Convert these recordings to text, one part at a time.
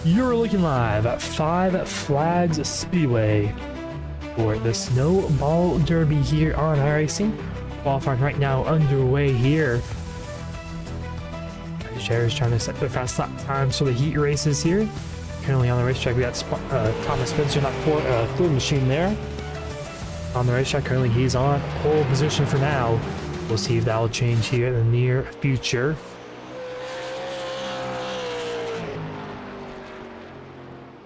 You're looking live at Five Flags Speedway for the Snowball Derby here on iRacing. Qualifying right now underway here. Sherry's trying to set the fast lap times for the heat races here. Currently on the racetrack, we got Thomas Spencer, not fluid machine there. On the racetrack, currently he's on pole position for now. We'll see if that will change here in the near future.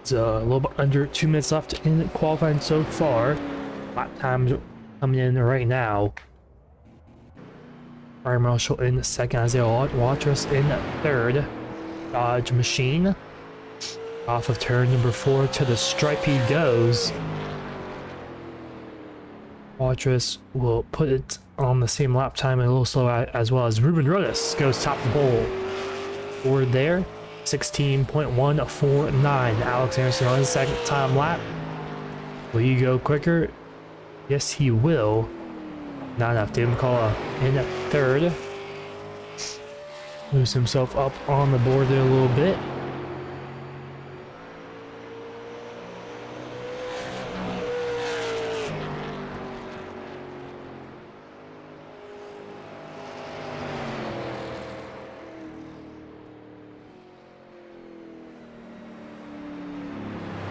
It's a little bit under 2 minutes left in qualifying so far. Lap times coming in right now. Brian Marshall in second, Isaiah Waters in third. Dodge Machine. Off of turn number 4 to the stripe he goes. Waters will put it on the same lap time and a little slower, as well as Ruben Rodas goes top of the bowl. Forward there, 16.149. Alex Anderson on his second time lap. Will he go quicker? Yes, he will. Not enough. David McCullough in third. Moves himself up on the board there a little bit.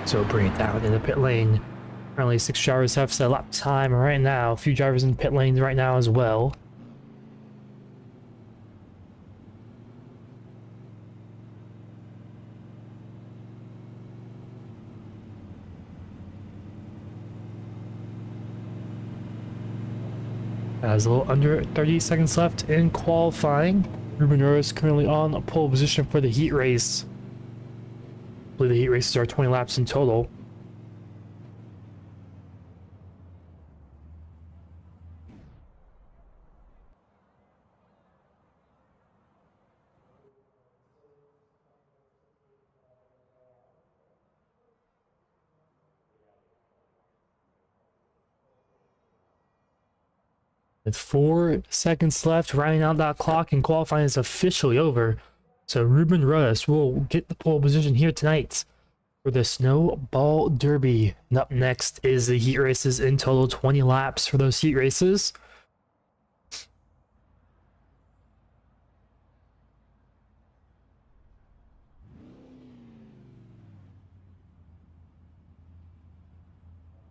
So bring it down in the pit lane. Currently 6 drivers have set lap time right now. A few drivers in pit lanes right now as well. As a little under 30 seconds left in qualifying. Ruben Rodas currently on pole position for the heat race. I believe the heat races are 20 laps in total. With 4 seconds left, rounding out that clock, and qualifying is officially over. So Ruben Rodas will get the pole position here tonight for the Snowball Derby. And up next is the heat races, in total 20 laps for those heat races.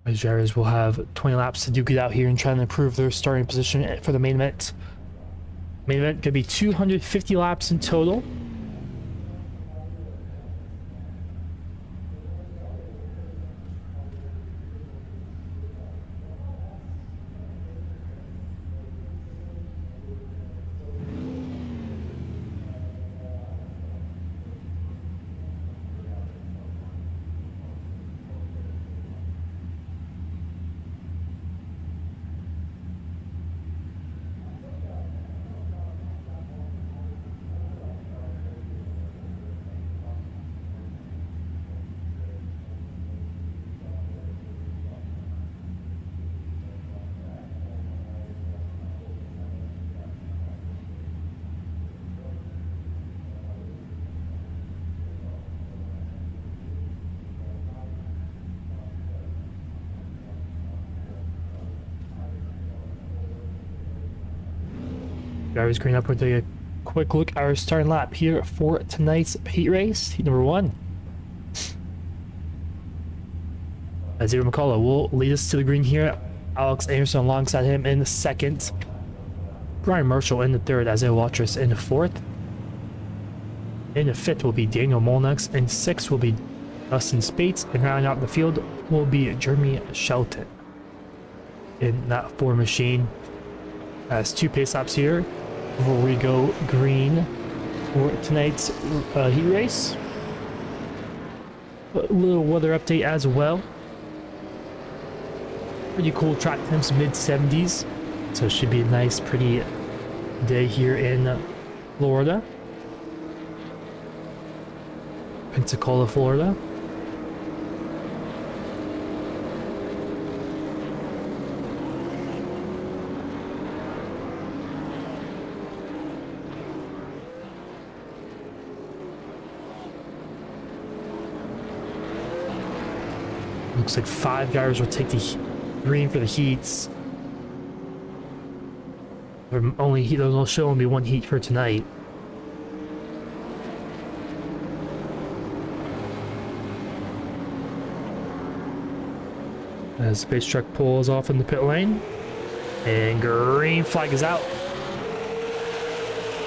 These drivers will have 20 laps to duke it out here and try to improve their starting position for the main event. Main event could be 250 laps in total. Drivers green up, we'll take a quick look at our starting lap here for tonight's heat race, heat number 1. Isaiah McCullough will lead us to the green here. Alex Anderson alongside him in the second. Brian Marshall in the third. Isaiah Waters in the fourth. In the fifth will be Daniel Molnix. In sixth will be Dustin Spates. And rounding out the field will be Jeremy Shelton in that 4 machine. Has 2 pace laps here before we go green for tonight's heat race. A little weather update as well. Pretty cool track temps, mid-70s. So it should be a nice, pretty day here in Florida. Pensacola, Florida. Looks like 5 drivers will take the green for the heats. There'll show only 1 heat for tonight. As the pace truck pulls off in the pit lane, and green flag is out.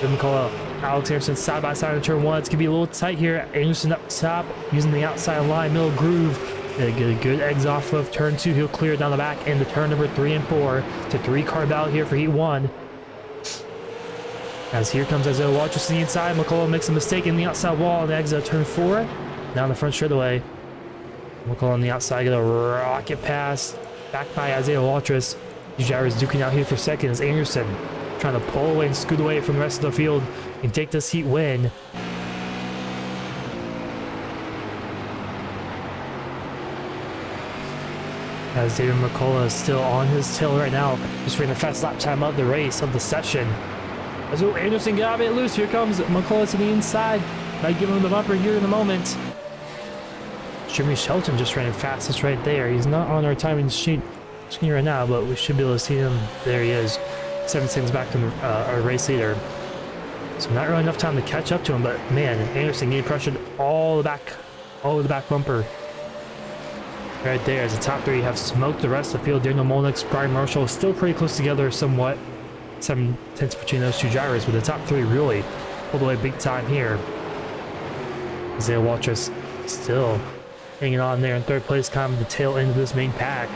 Then we call out Alex Anderson side by side in turn 1. It's gonna be a little tight here. Anderson up top using the outside line, middle groove. Get a good exhaust of turn 2. He'll clear down the back into turn number 3 and 4. It's a 3-car battle here for heat 1. As here comes Isaiah Watchers to the inside. McCullough makes a mistake in the outside wall on the exit of turn 4. Down the front straightaway. McCullough on the outside, get a rocket pass. Back by Isaiah Watchers. These drivers duking out here for second as Anderson trying to pull away and scoot away from the rest of the field and take this heat win. As David McCullough is still on his tail right now, just ran the fast lap time of the race, of the session. As Anderson got a bit loose, here comes McCullough to the inside. Might give him the bumper here in a moment. Jimmy Shelton just ran fastest right there. He's not on our timing sheet screen right now, but we should be able to see him. There he is, 7 seconds back from our race leader. So not really enough time to catch up to him, but man, Anderson getting pressured all the back bumper. Right there, as the top 3 have smoked the rest of the field. Daniel Molnix, Brian Marshall still pretty close together somewhat. 7/10 between those 2 drivers, but the top 3 really pulled away big time here. Isaiah Watchers still hanging on there in 3rd place, kind of the tail end of this main pack.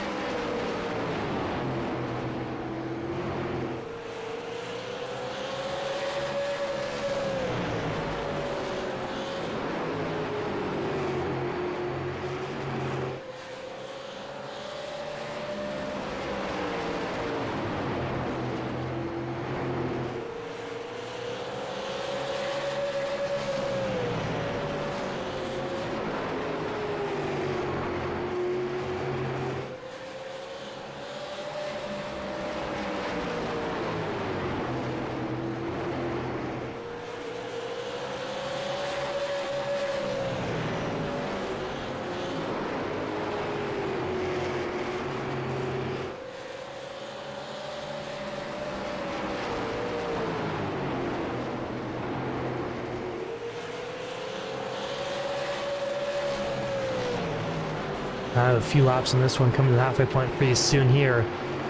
I have a few laps in this one, coming to the halfway point pretty soon here.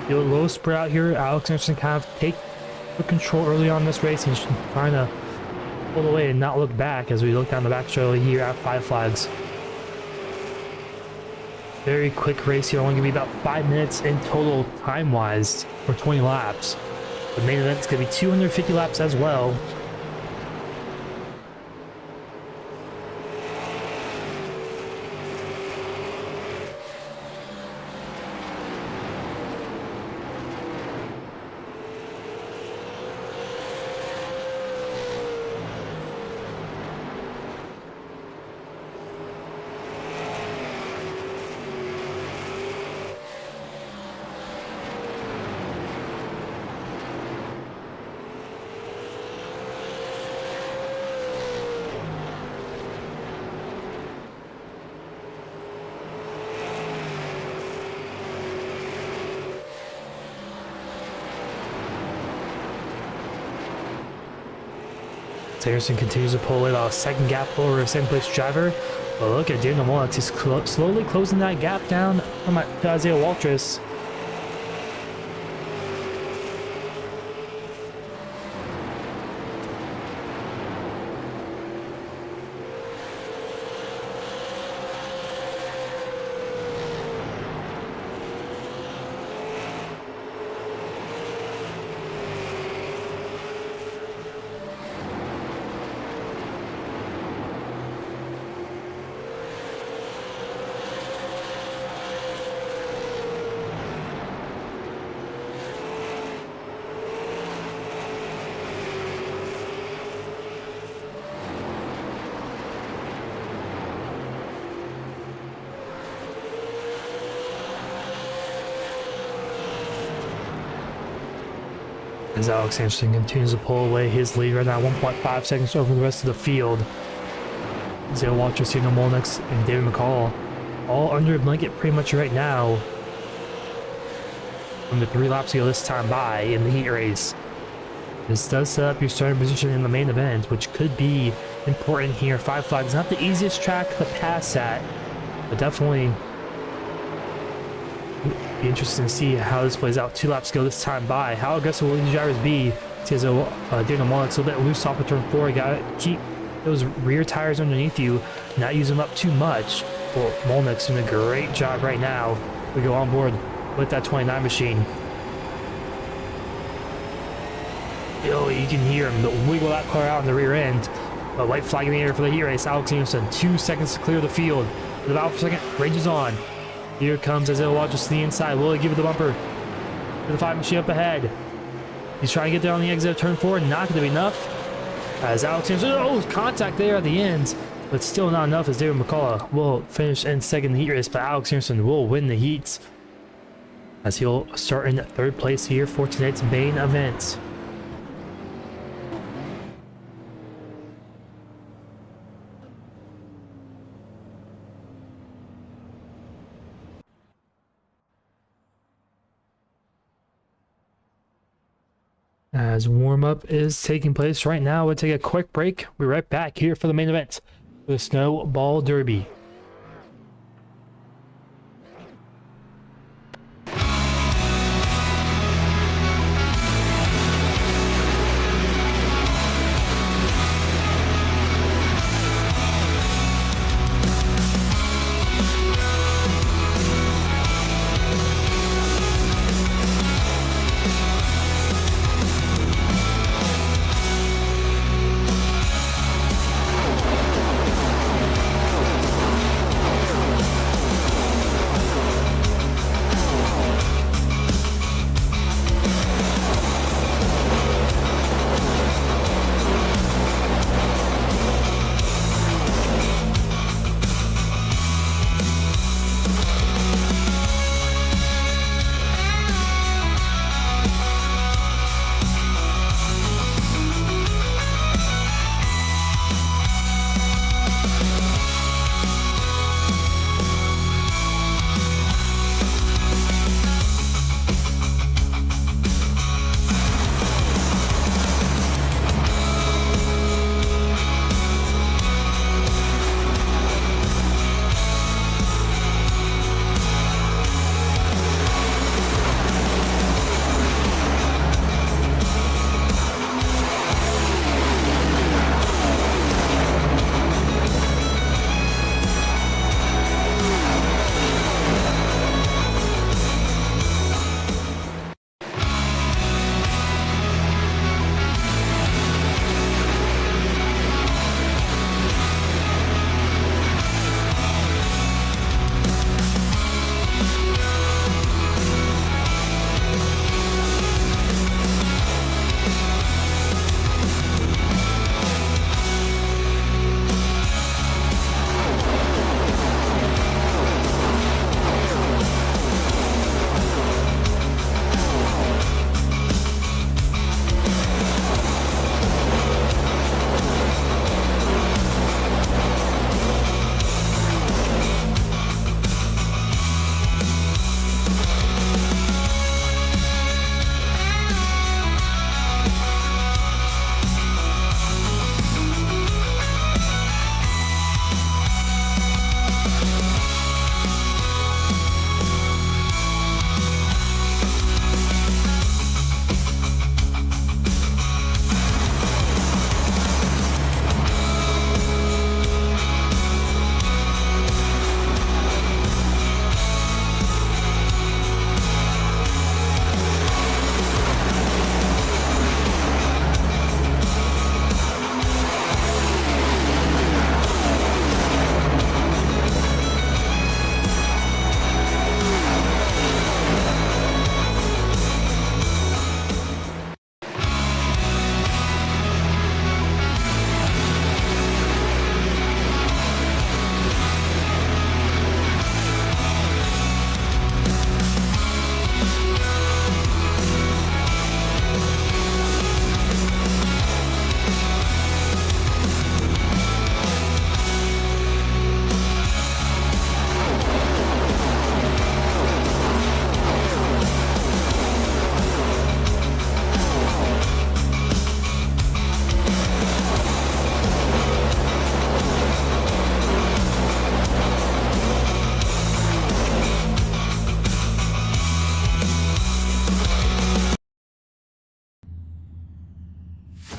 The low spread out here. Alex Anderson kind of take control early on this race. He's trying to pull away and not look back as we look down the back straight here at 5 flags. Very quick race here. Only going to be about 5 minutes in total time-wise for 20 laps. The main event's going to be 250 laps as well. Anderson continues to pull away about a 2nd gap over a 2nd place driver. But look at Daniel Molnix. He's slowly closing that gap down from Isaiah Waltrus. As Alex Anderson continues to pull away his lead right now, 1.5 seconds over the rest of the field. Isaiah Waltrus, Daniel Molnix, and David McCall all under a blanket pretty much right now. From the 3 laps to go this time by in the heat race. This does set up your starting position in the main event, which could be important here. 5 Flags, not the easiest track to pass at, but definitely be interesting to see how this plays out. 2 laps to go this time by. How aggressive will these drivers be? See, as Daniel Mullen's a little bit loose off of turn 4. You gotta keep those rear tires underneath you, not use them up too much. Well, Molnick's doing a great job right now. We go on board with that 29 machine. Oh, you can hear him wiggle that car out in the rear end. A white flag in the air for the heat race. Alex Anderson, 2 seconds to clear the field. The battle for second rages on. Here comes Isaiah Waters to the inside. Will he give it the bumper to the 5 machine up ahead? He's trying to get there on the exit of turn 4. Not going to be enough. As Alex Anderson, oh, contact there at the end, but still not enough as David McCullough will finish in second in the heat race, but Alex Anderson will win the heats as he'll start in 3rd place here for tonight's main event. As warm-up is taking place right now, we'll take a quick break. We're right back here for the main event, the Snowball Derby.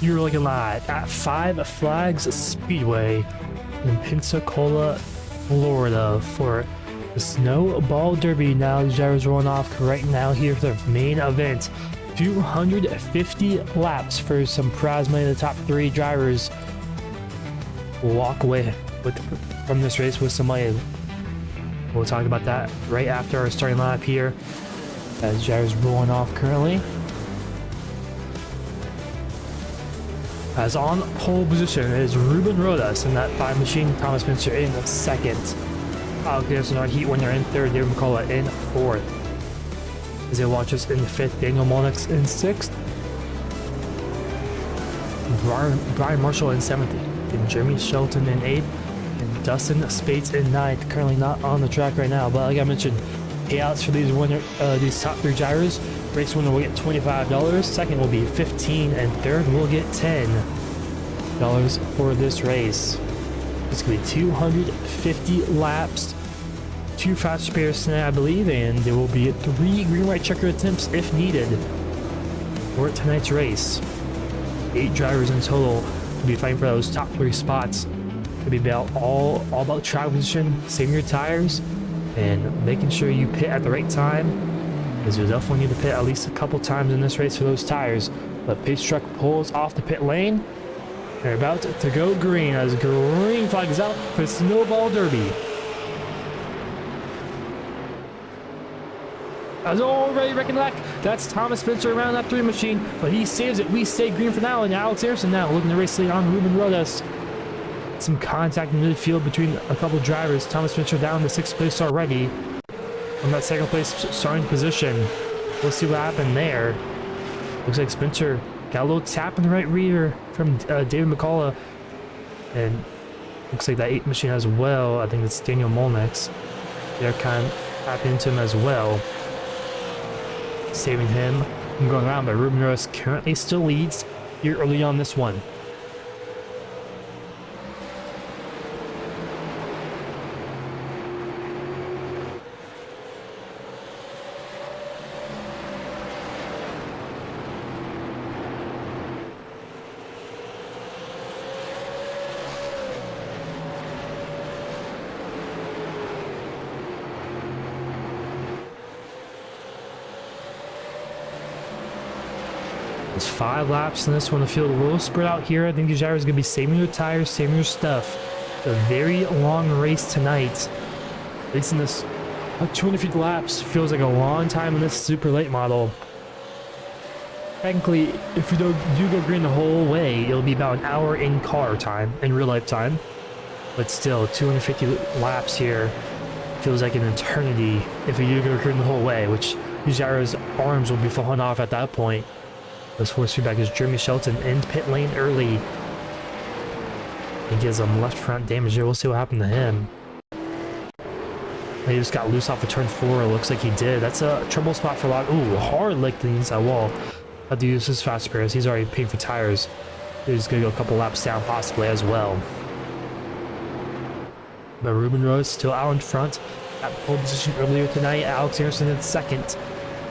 You're looking live at Five Flags Speedway in Pensacola, Florida for the Snowball Derby. Now the drivers rolling off right now here for the main event. 250 laps for some prize money. The top 3 drivers will walk away from this race with some money. We'll talk about that right after our starting lineup here as drivers rolling off currently. As on pole position is Ruben Rodas in that 5 machine, Thomas Spencer in the 2nd, Alex Anderson, our heat winner, in 3rd, David McCullough in 4th. As they watch us in the 5th, Daniel Molnix in 6th, Brian Marshall in 7th, and Jeremy Shelton in 8th, and Dustin Spates in 9th. Currently not on the track right now, but like I mentioned, payouts for these top 3 drivers. Race winner will get $25, second will be $15, and third will get $10 for this race. It's going to be 250 laps, 2 fast pairs tonight, I believe, and there will be 3 green white checker attempts if needed for tonight's race. 8 drivers in total will be fighting for those top 3 spots. It'll be all about track position, saving your tires, and making sure you pit at the right time, because you'll definitely need to pit at least a couple times in this race for those tires. The pace truck pulls off the pit lane. They're about to go green as green flag is out for Snowball Derby. As already recognized, that's Thomas Spencer around that 3 machine, but he saves it. We stay green for now, and Alex Anderson now looking to race lead on Ruben Rodas. Some contact in midfield between a couple drivers. Thomas Spencer down to 6th place already. On that 2nd place starting position. We'll see what happened there. Looks like Spencer got a little tap in the right rear from David McCullough. And looks like that 8 machine as well. I think it's Daniel Molnix. They're kind of tapping into him as well, saving him from going around. But Ruben Rodas currently still leads here early on this one. There's 5 laps in this one. The field a little spread out here. I think these drivers are going to be saving their tires, saving their stuff. It's a very long race tonight. At least in this 250 laps feels like a long time in this super late model. Technically, if you do go green the whole way, it'll be about an hour in car time, in real life time. But still, 250 laps here feels like an eternity if you do go green the whole way, which these drivers' arms will be falling off at that point. This force feedback is Jeremy Shelton in pit lane early. He gives him left front damage here. We'll see what happened to him. He just got loose off of turn 4. It looks like he did. That's a trouble spot for a lot. Ooh, hard leg to the inside wall. Have to use his fast pairs. He's already paying for tires. He's going to go a couple laps down possibly as well. But Ruben Rose still out in front at pole position earlier tonight. Alex Anderson in 2nd.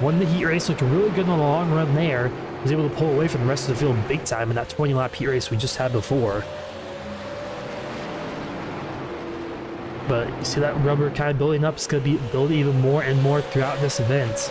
Won the heat race. Looked really good on the long run there. Was able to pull away from the rest of the field big time in that 20-lap heat race we just had before. But you see that rubber kind of building up. It's going to be built even more and more throughout this event.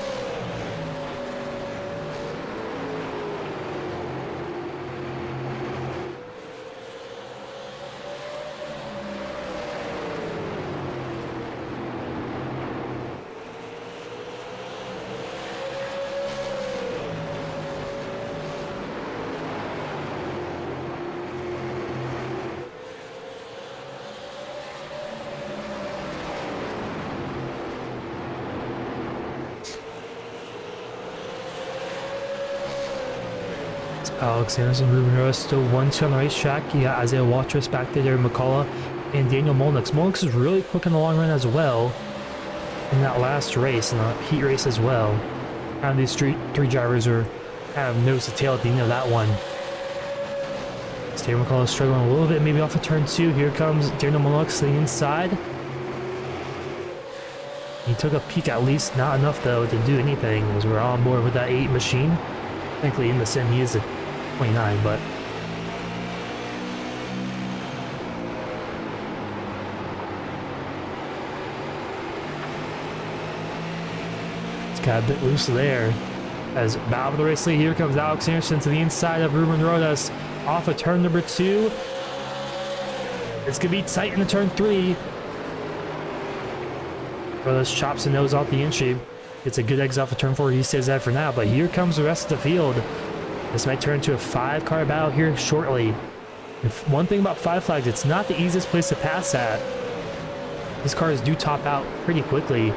Alex Anderson, Ruben Rodas still 1-2 on the racetrack. You got Isaiah Watrous back there, McCullough, and Daniel Molnix. Molnix is really quick in the long run as well in that last race, in the heat race as well. Kind of these three drivers are kind of nose to tail at the end of that one. David McCullough struggling a little bit, maybe off of turn 2. Here comes Daniel Molnix to the inside. He took a peek at least, not enough though to do anything as we're on board with that 8 machine. Thankfully in the sim he is a 29, but Got a bit loose there. As battle for the race lead, here comes Alex Anderson to the inside of Ruben Rodas off of turn number 2. It's going to be tight into turn 3. Rodas chops the nose off the entry. It's a good exit off of turn 4. He stays that for now, but here comes the rest of the field. This might turn into a 5-car battle here shortly. If one thing about 5 flags, it's not the easiest place to pass at. These cars do top out pretty quickly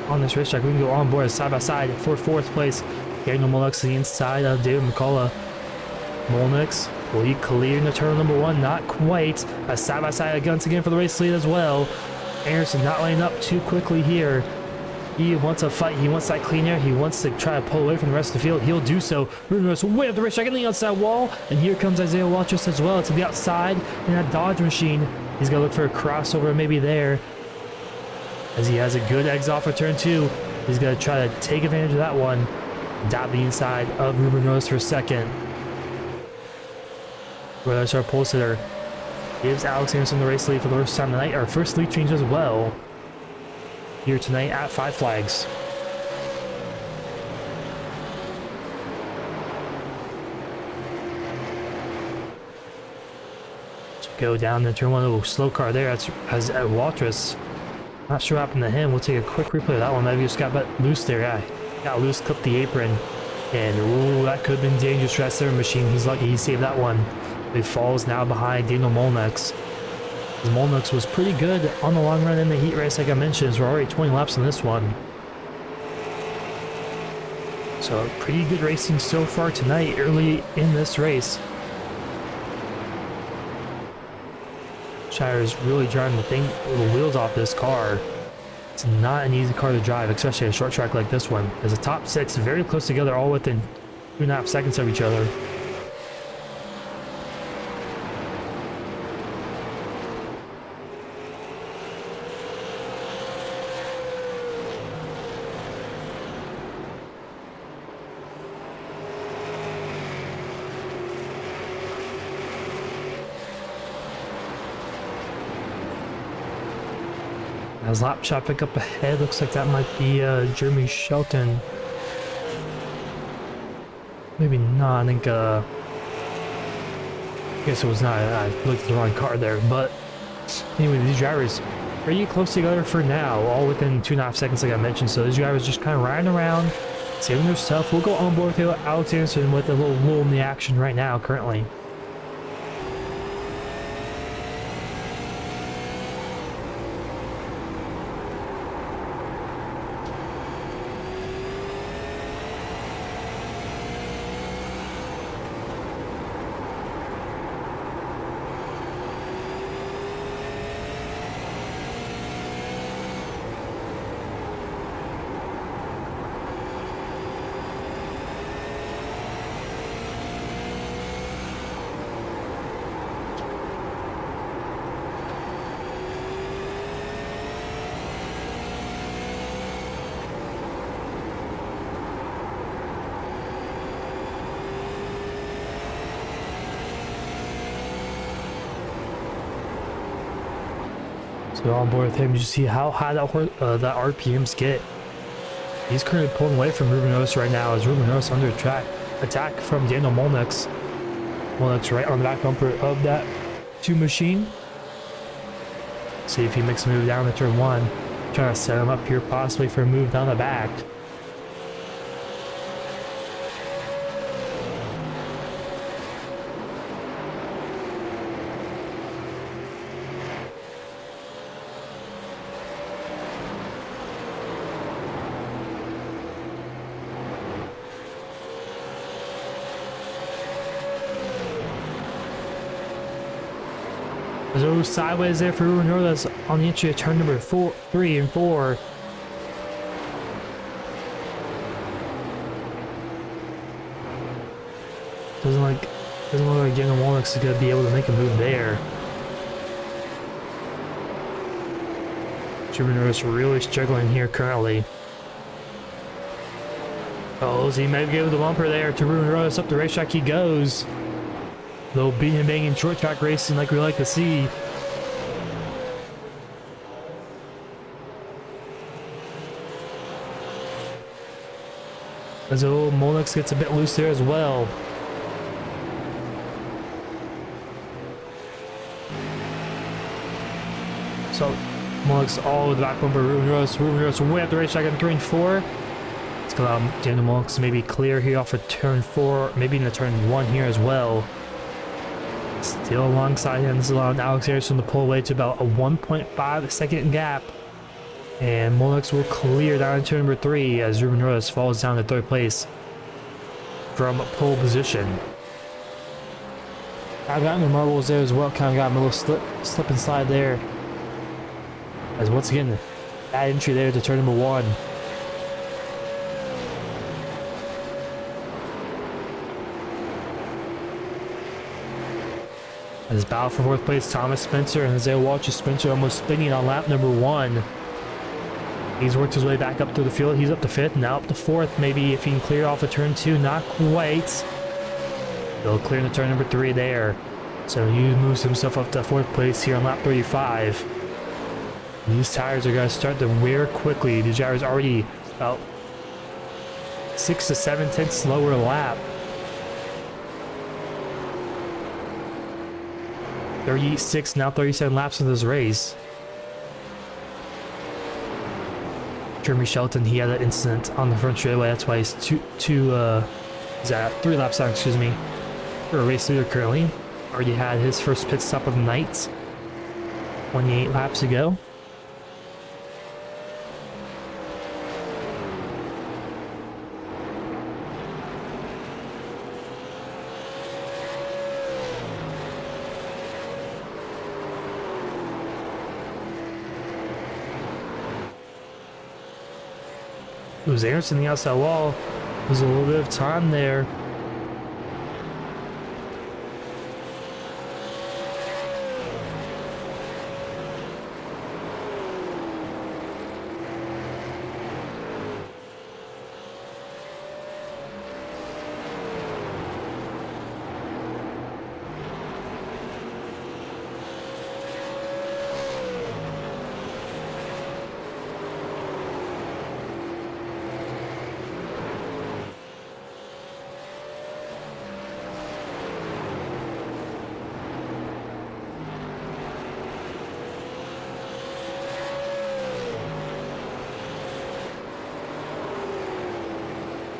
on this racetrack. We can go on board side by side for 4th place. Daniel Molnix to the inside of David McCullough. Molnix, will he clear into turn number 1? Not quite. A side by side once again for the race lead as well. Anderson not laying up too quickly here. He wants a fight. He wants that clean air. He wants to try to pull away from the rest of the field. He'll do so. Ruben Rodas way up the racetrack in the outside wall. And here comes Isaiah Waltrus as well to the outside in that Dodge machine. He's going to look for a crossover maybe there. As he has a good exit off of turn 2. He's going to try to take advantage of that one. Dab the inside of Ruben Rodas for a second. Rodas, our pole sitter, gives Alex Anderson the race lead for the first time tonight. Our first lead change as well here tonight at 5 flags. So go down to turn 1, a little slow car there. That's as Waltrus. Not sure what happened to him. We'll take a quick replay of that one. Maybe he just got loose there. Yeah, got loose, clipped the apron. And ooh, that could have been dangerous for that 7 machine. He's lucky he saved that one. He falls now behind Daniel Molnix. Molnix was pretty good on the long run in the heat race, like I mentioned. We're already 20 laps on this one. So pretty good racing so far tonight, early in this race. Shire's really driving the wheels off this car. It's not an easy car to drive, especially a short track like this one. There's a top 6 very close together, all within 2.5 seconds of each other. As lap shot pick up ahead, looks like that might be Jeremy Shelton. Maybe not, I think, I guess it was not, I looked at the wrong car there, but anyway, these drivers pretty close together for now, all within 2.5 seconds like I mentioned, so these drivers just kind of riding around, saving their stuff. We'll go on board with Alex Anderson with a little lull in the action right now, currently. So on board with him, you see how high that RPMs get. He's currently pulling away from Ruben Rodas right now as Ruben Rodas under attack from Daniel Molnix. Molnix right on the back bumper of that 2 machine. See if he makes a move down to turn 1. Trying to set him up here possibly for a move down the back. So sideways there for Ruben Rodas on the entry of turn number 3 and 4. Doesn't look like Daniel Molnix is going to be able to make a move there. Ruben Rodas really struggling here currently. Oh, so he may give the bumper there to Ruben Rodas. Up the racetrack he goes. Little beating and banging short track racing like we like to see. As Molix gets a bit loose there as well. So Molix all the back bumper. Ruben Rose way up the racetrack in turn 4. It's gonna allow Daniel Molix to maybe clear here off of turn 4, maybe in the turn 1 here as well. Still alongside him, this is allowing Alex Harrison to pull away to about a 1.5 second gap. And Molix will clear down to number 3 as Ruben Rose falls down to 3rd place from pole position. I've gotten the marbles there as well, kind of got him a little slip and slide there. As once again, that entry there to turn number 1. As battle for 4th place, Thomas Spencer and Isaiah Walsh. Spencer almost spinning on lap number 1. He's worked his way back up through the field. He's up to 5th, now up to 4th. Maybe if he can clear off of turn 2, not quite. He'll clear the turn number 3 there. So he moves himself up to 4th place here on lap 35. These tires are going to start to wear quickly. The gyro's already about 6 to 7 tenths slower lap. 36, now 37 laps in this race. Jeremy Shelton, he had an incident on the front straightaway. That's why he's 3 laps down, excuse me, for a race leader currently. Already had his first pit stop of the night 28 laps ago. It was Anderson the outside wall. There's a little bit of time there.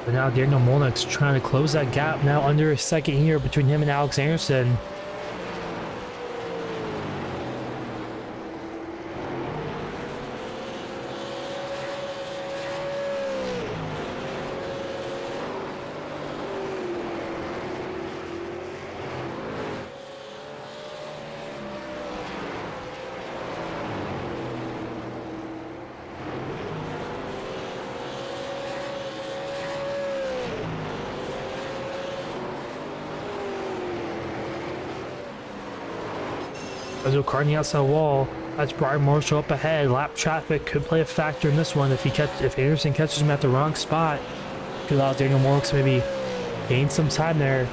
But now Daniel Molix trying to close that gap now under a second here between him and Alex Anderson. As Carney outside wall, that's Brian Marshall up ahead. Lap traffic could play a factor in this one if Anderson catches him at the wrong spot. Could allow Daniel Molix to maybe gain some time there.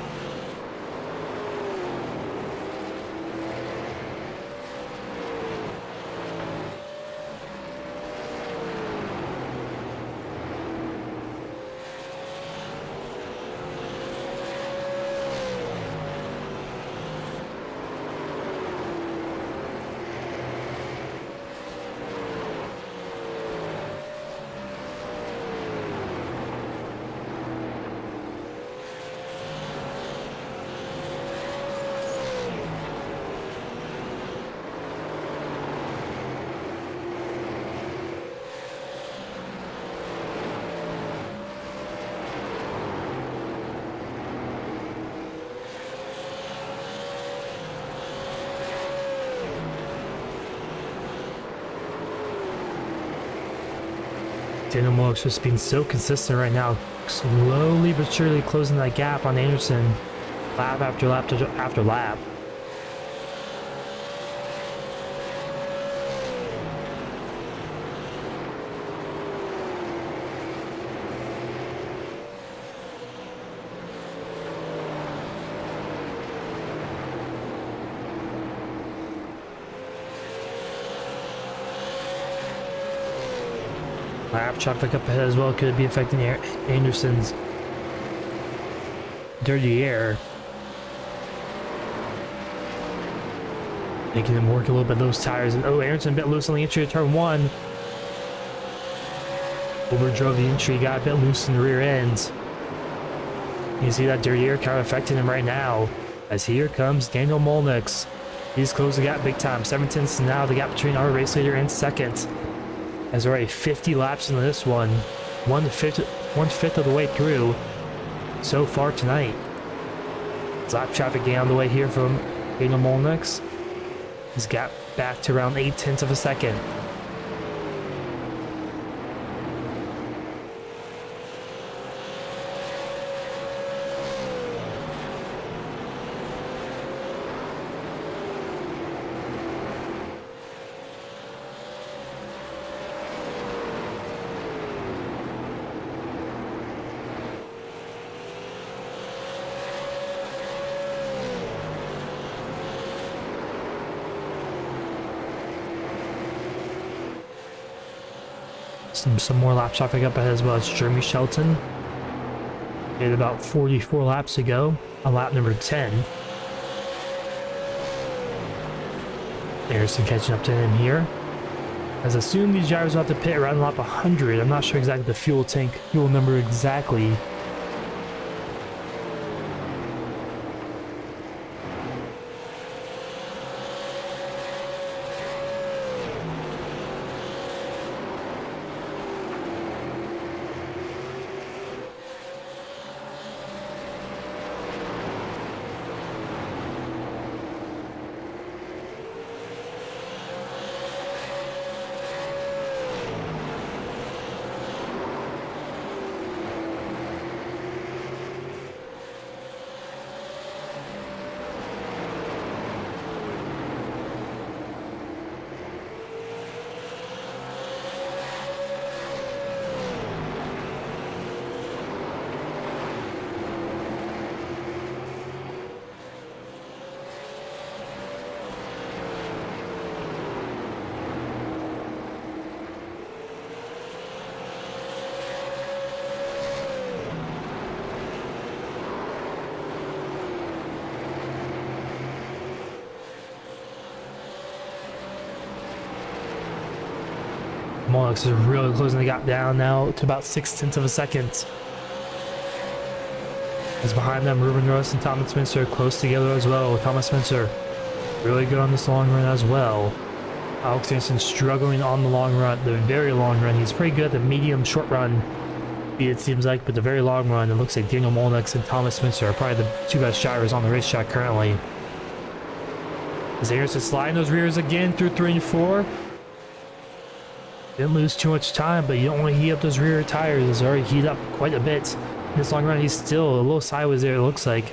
Daniel Molix just being so consistent right now, slowly but surely closing that gap on Anderson, lap after lap after lap. Lap traffic up ahead as well could be affecting Anderson's dirty air. Making him work a little bit those tires. And oh, Aronson a bit loose on the entry of turn 1. Overdrove the entry, got a bit loose in the rear end. You see that dirty air kind of affecting him right now. As here comes Daniel Molnix. He's closed the gap big time. 7/10 now the gap between our race leader and second. As already 50 laps into this one. One-fifth of the way through so far tonight. Lap traffic getting on the way here from Daniel Molnix. His gap back to around 0.8 of a second. Some more lap traffic up ahead as well. It's Jeremy Shelton. Did about 44 laps ago on lap number 10. Harrison catching up to him here. As assumed these drivers will have to pit around lap 100. I'm not sure exactly the fuel number exactly. Molnix is really closing the gap down now to about 0.6 of a second. As behind them, Ruben Ross and Thomas Spencer close together as well. Thomas Spencer really good on this long run as well. Alex Anderson struggling on the long run, the very long run. He's pretty good at the medium short run, it seems like, but the very long run, it looks like Daniel Molnix and Thomas Spencer are probably the two best drivers on the racetrack currently. As Anderson sliding those rears again through 3 and 4. Didn't lose too much time, but you don't want to heat up those rear tires. It's already heated up quite a bit. In this long run, he's still a little sideways there, it looks like,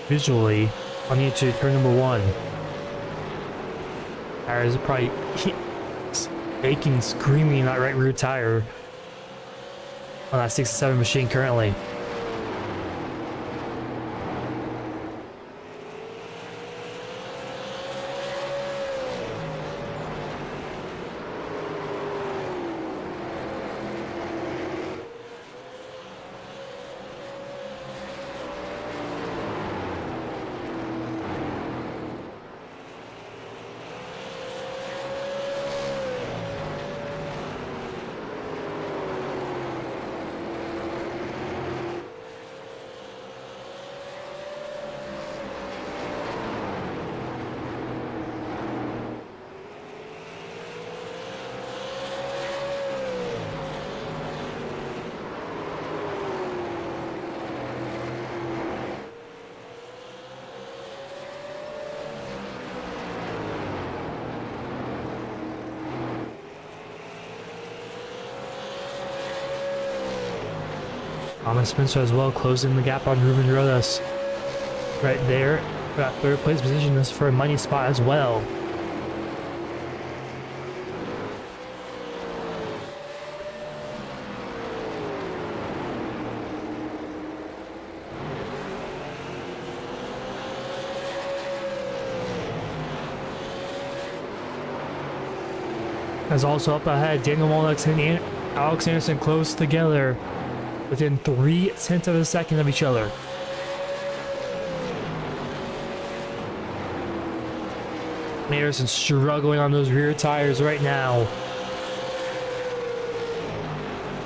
visually, on the entry turn number 1. Tires are probably baking, screaming that right rear tire on that 67 machine currently. Thomas Spencer as well, closing the gap on Ruben Rodas. Right there, got 3rd place position. This for a money spot as well. As also up ahead, Daniel Molnix and Alex Anderson close together within 0.3 of a second of each other. Anderson struggling on those rear tires right now.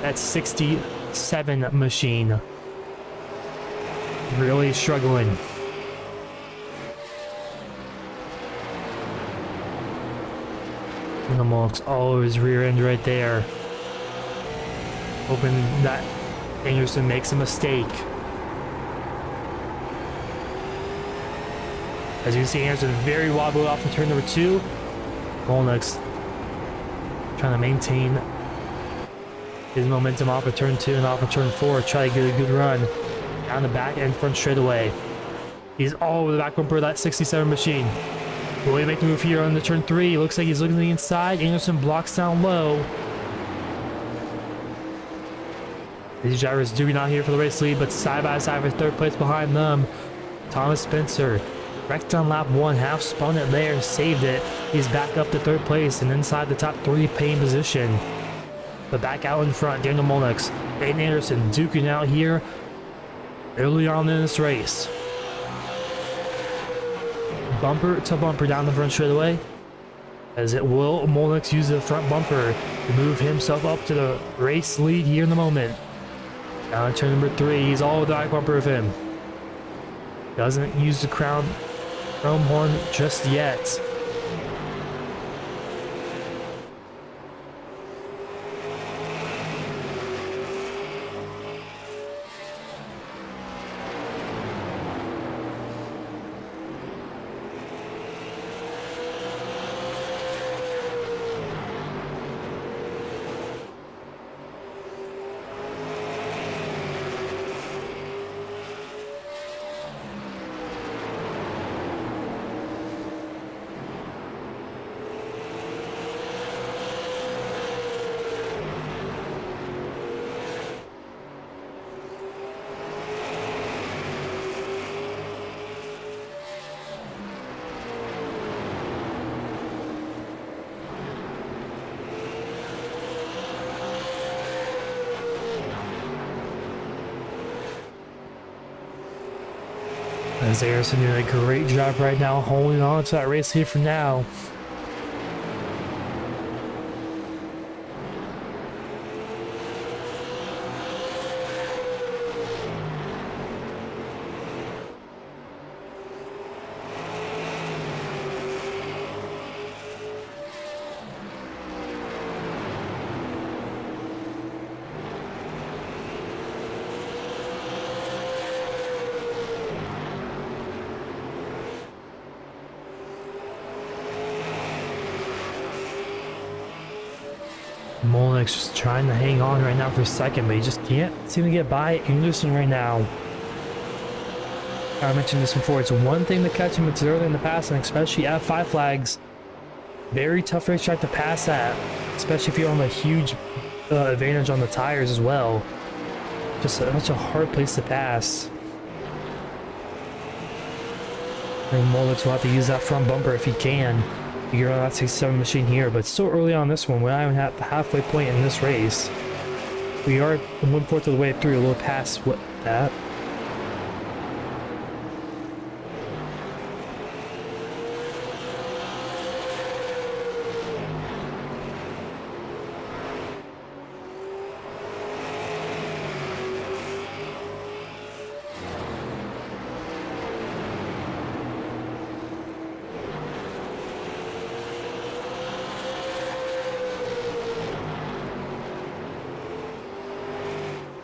That 67 machine. Really struggling. And the Monks, oh, his rear end right there. Hoping that Anderson makes a mistake. As you can see, Anderson very wobbly off in turn number 2. Molnix trying to maintain his momentum off of turn 2 and off of turn 4. Try to get a good run down the back and front straightaway. He's all over the back bumper of that 67 machine. Will he make the move here on the turn 3? Looks like he's looking to the inside. Anderson blocks down low. These drivers do not here for the race lead, but side by side for third place behind them. Thomas Spencer wrecked on lap 1, half spun it there, saved it. He's back up to third place and inside the top 3 paying position. But back out in front, Daniel Molnix, Aiden Anderson duking out here early on in this race. Bumper to bumper down the front straightaway. As it will, Molnix use the front bumper to move himself up to the race lead here in the moment. Down turn number 3, he's all with the back bumper of him. Doesn't use the chrome horn just yet. As Anderson doing a great job right now holding on to that race lead for now. Molnix just trying to hang on right now for a second, but he just can't seem to get by Anderson right now. I mentioned this before, it's one thing to catch him, it's early in the passing, especially at 5 flags. Very tough racetrack to pass at, especially if you're on a huge advantage on the tires as well. Just such a hard place to pass. I think Molnix will have to use that front bumper if he can. You're on that 67 machine here, but so early on this one, we're not even at the halfway point in this race. We are 1/4 of the way through, a little past what that.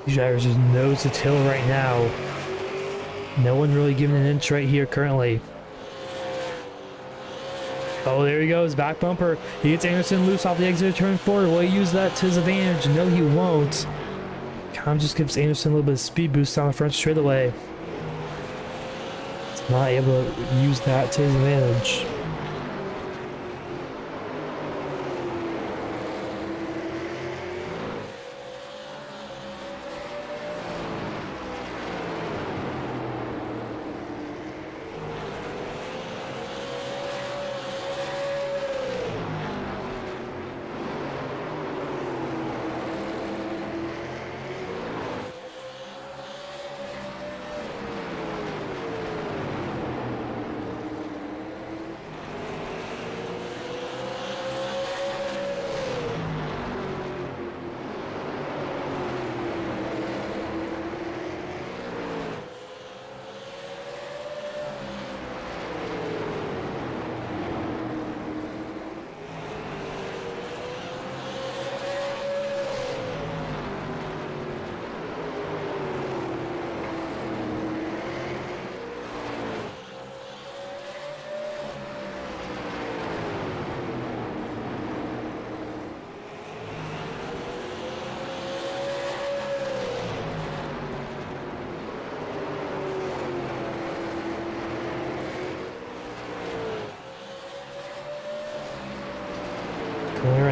These drivers just nose to tail right now. No one really giving an inch right here currently. Oh, there he goes, back bumper. He gets Anderson loose off the exit of turn 4. Will he use that to his advantage? No, he won't. Kind of just gives Anderson a little bit of speed boost down the front straightaway. He's not able to use that to his advantage.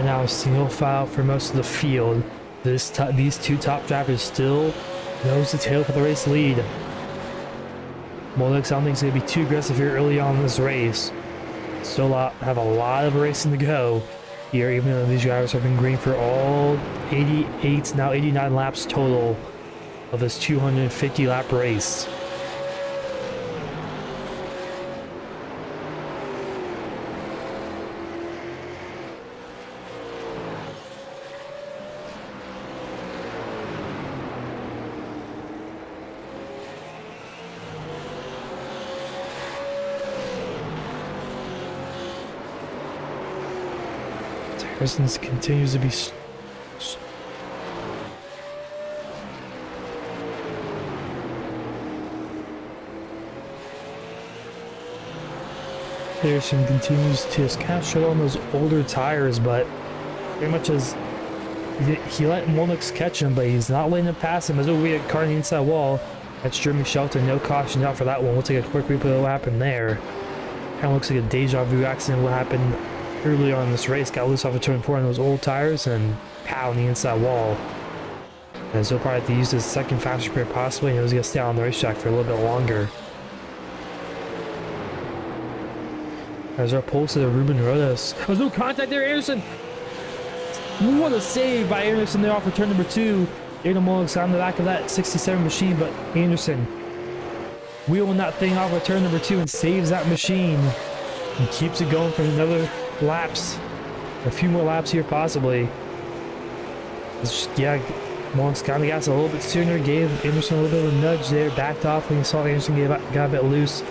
right now, single file for most of the field. These two top drivers still nose to tail for the race lead. Molix, I don't think he's going to be too aggressive here early on in this race. Still have a lot of racing to go here, even though these drivers have been green for all 88, now 89 laps total of this 250 lap race. Harrison continues to be Harrison continues to just kind of struggle on those older tires, but pretty much as he let Molnix catch him, but he's not letting him pass him. As we had car on the inside wall, that's Jeremy Shelton. No caution out for that one. We'll take a quick replay of what happened there. Kind of looks like a deja vu accident. What happened earlier on in this race? Got loose off of turn 4 on those old tires and pow on the inside wall. And so probably have to use his second fast repair possibly, and he was going to stay on the racetrack for a little bit longer. As our pulse to Ruben Rodas. There's no contact there, Anderson. What a save by Anderson there off of turn number 2. Daniel Molix on the back of that 67 machine, but Anderson wheeling that thing off of turn number 2 and saves that machine and keeps it going for another laps. A few more laps here possibly. It's just, yeah, Molix got the gas a little bit sooner, gave Anderson a little bit of a nudge there, backed off when he saw Anderson got a bit loose.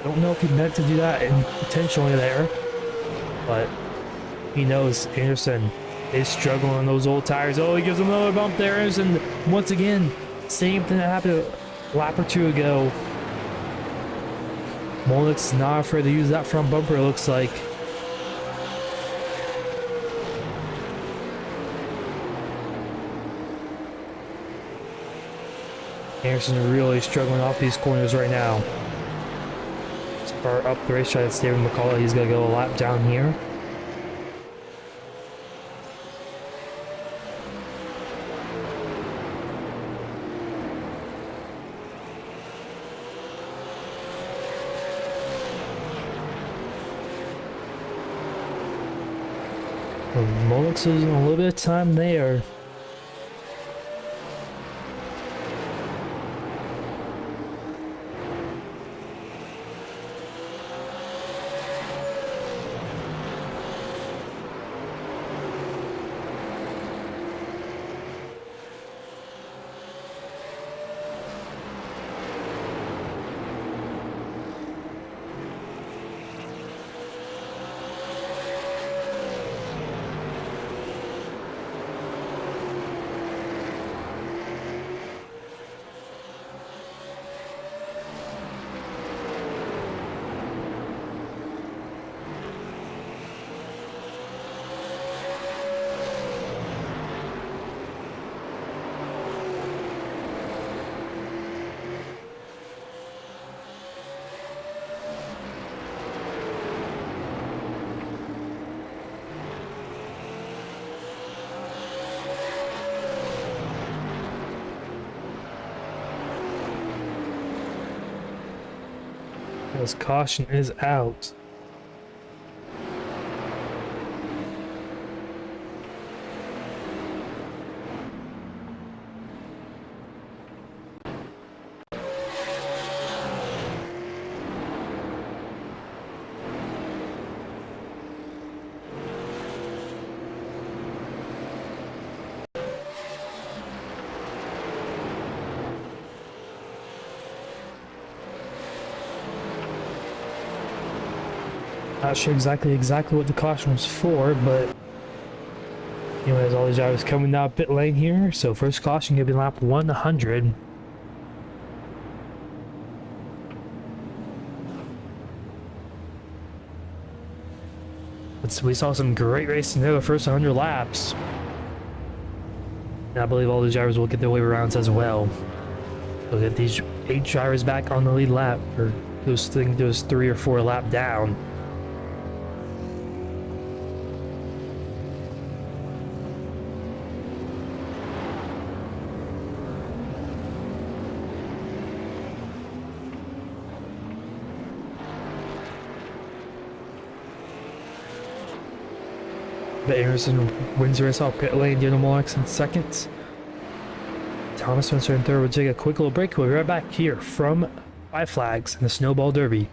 Don't know if he meant to do that intentionally there, but he knows Anderson is struggling on those old tires. Oh, he gives him another bump there. Anderson, once again, same thing that happened a lap or 2 ago. Molix not afraid to use that front bumper, it looks like. Anderson really struggling off these corners right now. Far up the racetrack, it's David McCullough. He's going to go a lap down here. Molix is in a little bit of time there. As caution is out. Not sure exactly what the caution was for, but anyways, all these drivers coming down pit lane here. So first caution gonna be lap 100. We saw some great racing there the first 100 laps. And I believe all these drivers will get their way around as well. We'll get these 8 drivers back on the lead lap, or those 3 or 4 lap down. But Anderson wins the race off pit lane. Daniel Molex in second. Thomas Spencer in third. We'll take a quick little break. We'll be right back here from Five Flags in the Snowball Derby.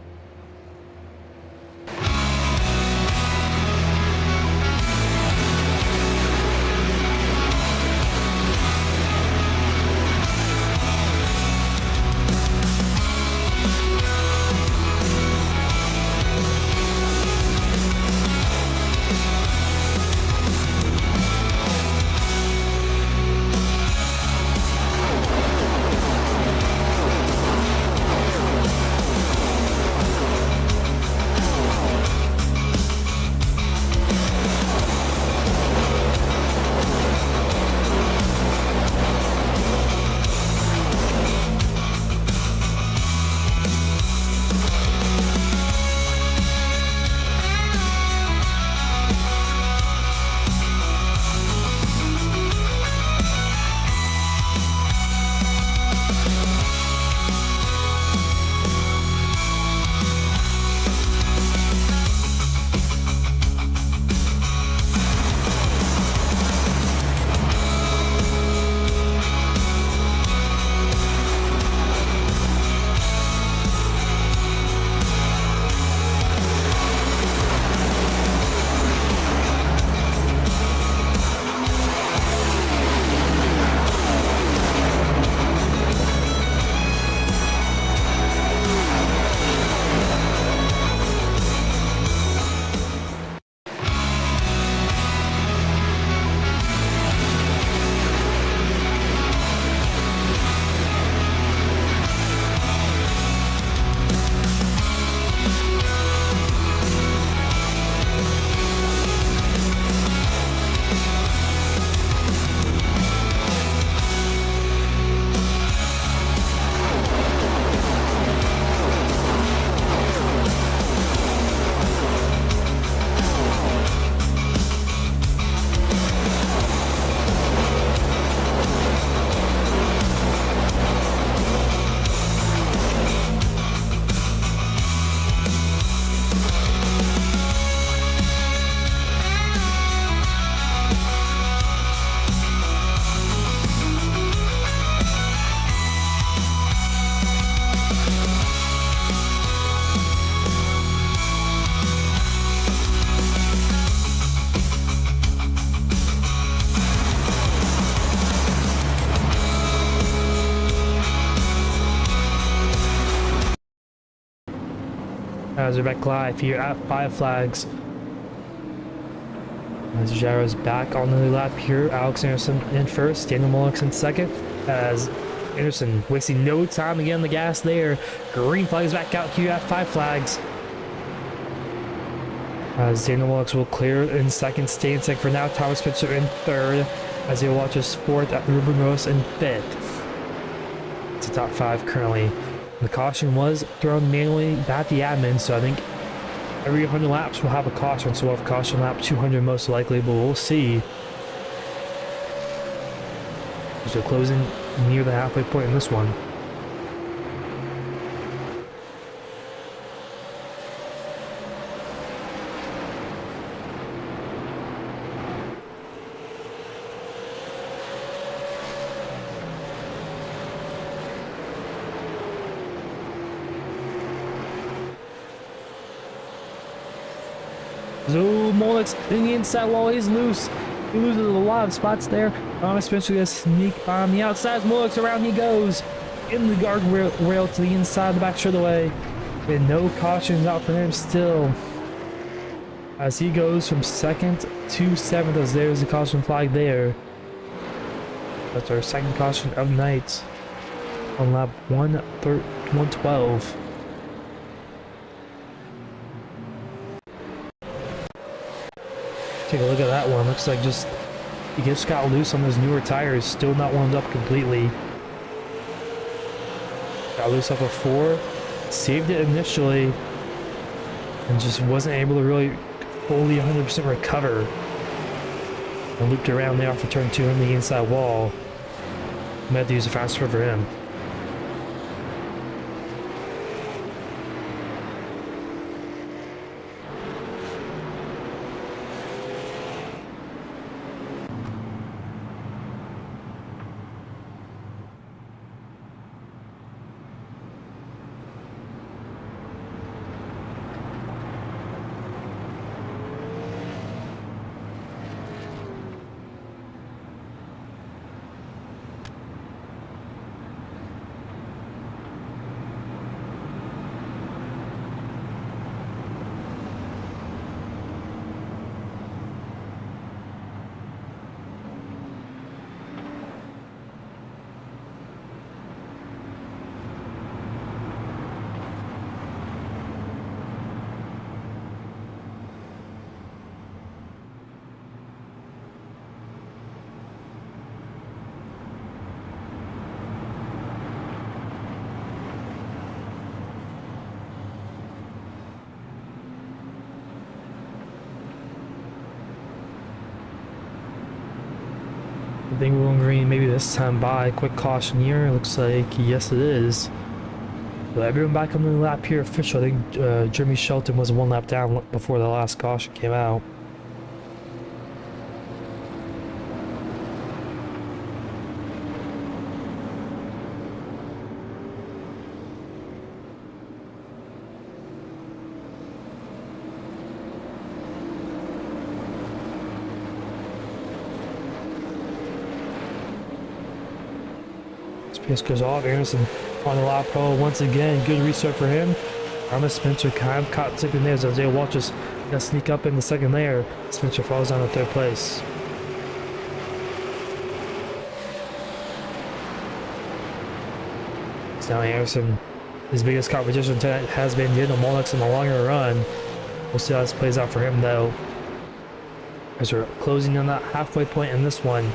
As we're back live here at Five Flags. As Gyro's back on the lap here, Alex Anderson in first, Daniel Molex in second. As Anderson wasting no time to get on the gas there. Green flag is back out here at Five Flags. As Daniel Molex will clear in second, stay in second for now. Thomas Pitcher in third. As he watches fourth at Ruben Rose in fifth. It's a top five currently. The caution was thrown manually at the admin, so I think every 100 laps we'll have a caution. So we'll have caution lap 200 most likely, but we'll see. So closing near the halfway point in this one. So Molex in the inside wall, he's loose. He loses a lot of spots there. Thomas Spencer gonna sneak on the outside. Molex around he goes. In the guardrail to the inside, the back straightaway. And no cautions out for him still. As he goes from second to seventh, as there's a caution flag there. That's our second caution of the night. On lap 112. Take a look at that one. Looks like he just got loose on those newer tires. Still not warmed up completely. Got loose off of 4. Saved it initially. And just wasn't able to really fully 100% recover. And looped around there off of turn 2 on the inside wall. Might have to use a fast for him. I think we're going green maybe this time by. Quick caution here. Looks like yes it is. So everyone back on the lap here official. I think Jeremy Shelton was one lap down before the last caution came out. Pace goes off. Anderson on the lap pole once again. Good restart for him. Thomas Spencer kind of caught second there as Isaiah Walters gonna sneak up in the second layer. Spencer falls down to third place. Now Anderson, his biggest competition tonight has been Daniel Molnix in the longer run. We'll see how this plays out for him though, as we're closing on that halfway point in this one.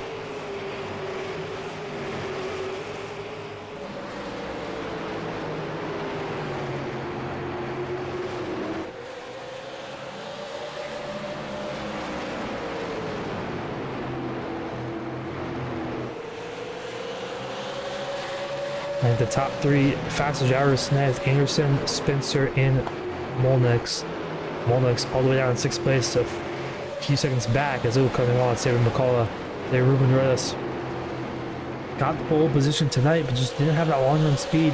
And the top three fastest drivers tonight is Anderson, Spencer, and Molnix. Molnix all the way down in 6th place, a few seconds back as it was coming on. David McCullough, there, Ruben Reyes got the pole position tonight, but just didn't have that long run speed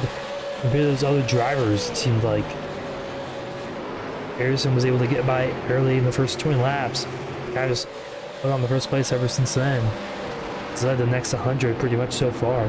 compared to those other drivers. It seemed like Anderson was able to get by early in the first 20 laps. Guy just put on the first place ever since then. He's led the next 100 pretty much so far.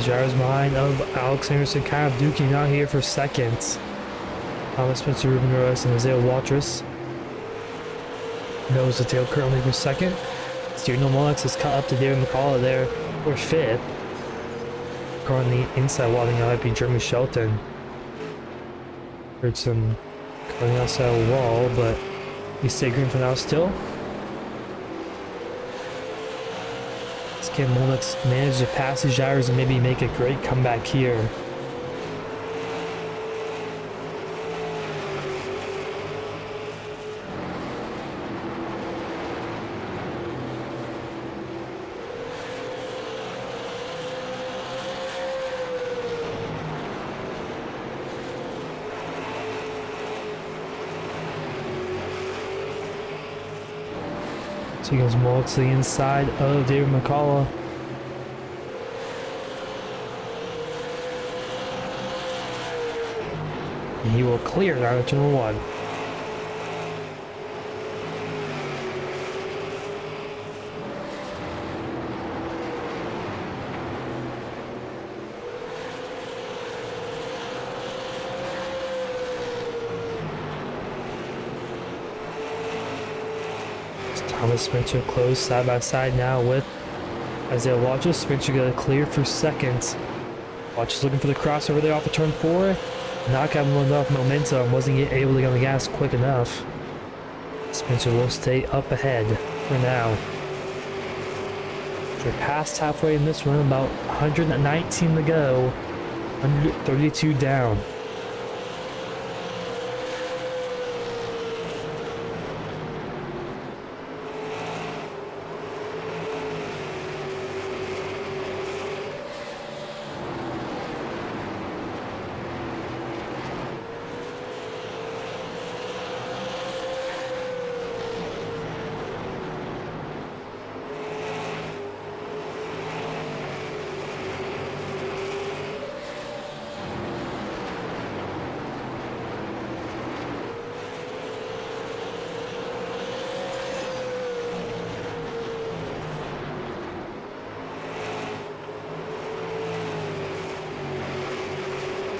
Drivers behind of Alex Anderson kind of duking out here for seconds. Thomas Spencer, Ruben Reyes, and Isaiah Walters. Nose to tail currently for second. Daniel Molnix is caught up to David McCullough there for 5th. Currently inside wadding out might be Jeremy Shelton. Heard some coming outside the wall, but he stayed green for now still. Can Molnix manage to pass these drivers and maybe make a great comeback here? So he goes more to the inside of David McCullough. And he will clear out of turn 1. Thomas Spencer close side by side now with Isaiah Walters. Spencer got a clear for second. Walters looking for the crossover there off of turn 4. Not having enough momentum, wasn't able to get on the gas quick enough. Spencer will stay up ahead for now. We're past halfway in this one, about 119 to go. 132 down.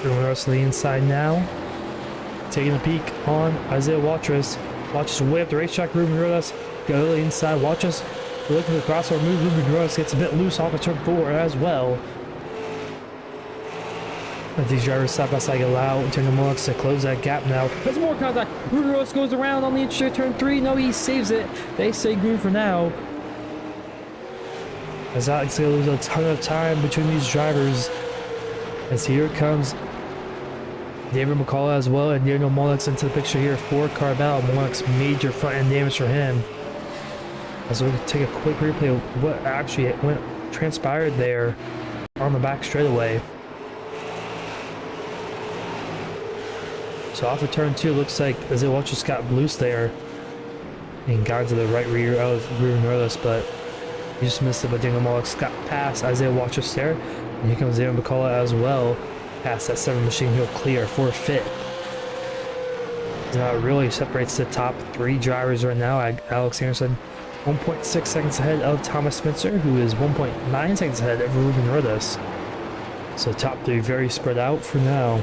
Ruben Rhodes to the inside now. Taking a peek on Isaiah Watrous. Watrous way up the racetrack. Ruben Rhodes go to the inside. Watrous looking for the crossover move. Ruben Rhodes gets a bit loose off of turn 4 as well. But these drivers side by side allow Daniel Mullins to close that gap now. There's more contact. Ruben Rhodes goes around on the inside turn 3. No, he saves it. They stay green for now. As Alex going to lose a ton of time between these drivers. As here comes David McCullough as well, and Daniel Mullins into the picture here for Carvel. Mullins major front end damage for him. As we'll take a quick replay of what actually transpired there on the back straightaway. So off of turn 2, looks like Isaiah Watrous got loose there and got into the right rear of Ruben Rhodes, but he just missed it. But Daniel Mullins got past Isaiah Watrous there, and here comes David McCullough as well. Past that 7 machine, he'll clear for 5th. Now it really separates the top 3 drivers right now. Alex Anderson 1.6 seconds ahead of Thomas Spencer, who is 1.9 seconds ahead of Ruben Rhodes. So top 3 very spread out for now.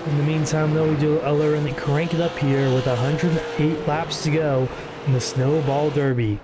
In the meantime, though, we do and crank it up here with 108 laps to go in the Snowball Derby.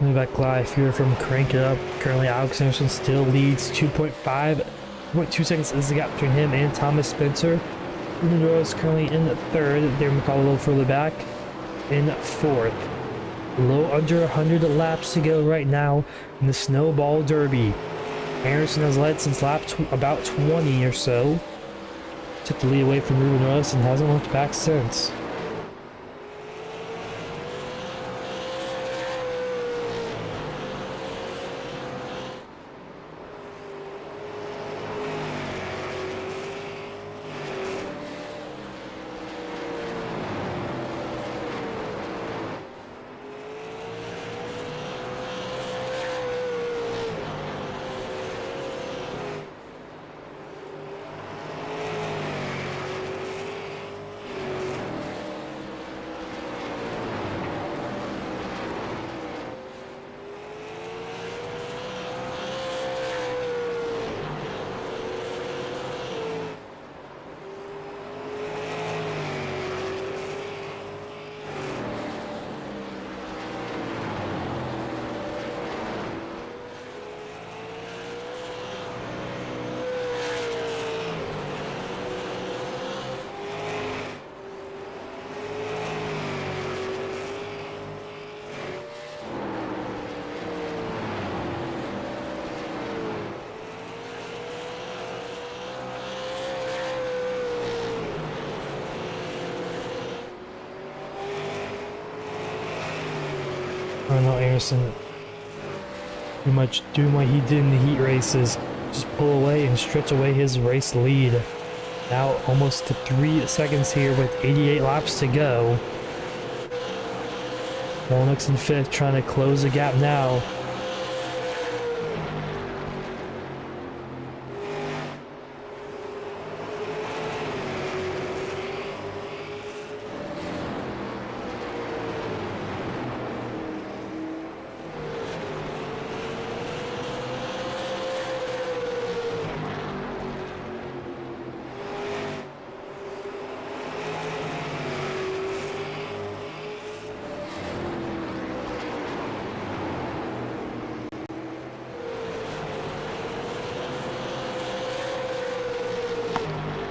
Move back live here from Crank It Up. Currently, Alex Anderson still leads 2.2 seconds is the gap between him and Thomas Spencer. Ruben Rose currently in third. Darren McCall a little further back in fourth. A little under 100 laps to go right now in the Snowball Derby. Anderson has led since lap about 20 or so. Took the lead away from Ruben Rose and hasn't looked back since. I don't know, Anderson pretty much doing what he did in the heat races, just pull away and stretch away his race lead. Now almost to 3 seconds here with 88 laps to go. Molnick's in 5th, trying to close the gap now.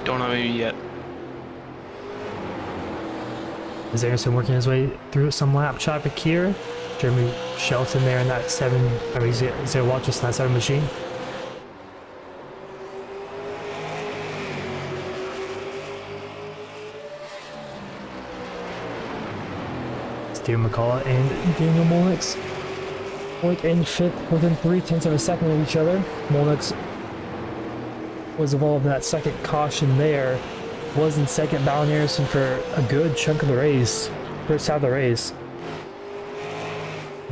Don't have any yet. Is Anderson working his way through some lap traffic here? Jeremy Shelton there in that 7, I mean, he's gonna watch us in that 7 machine. Steven McCullough and Daniel Molnick's 4th and 5th within 0.3 of a second of each other. Molnick's was involved in that second caution there. Was in second, battling Anderson for a good chunk of the race, first half of the race.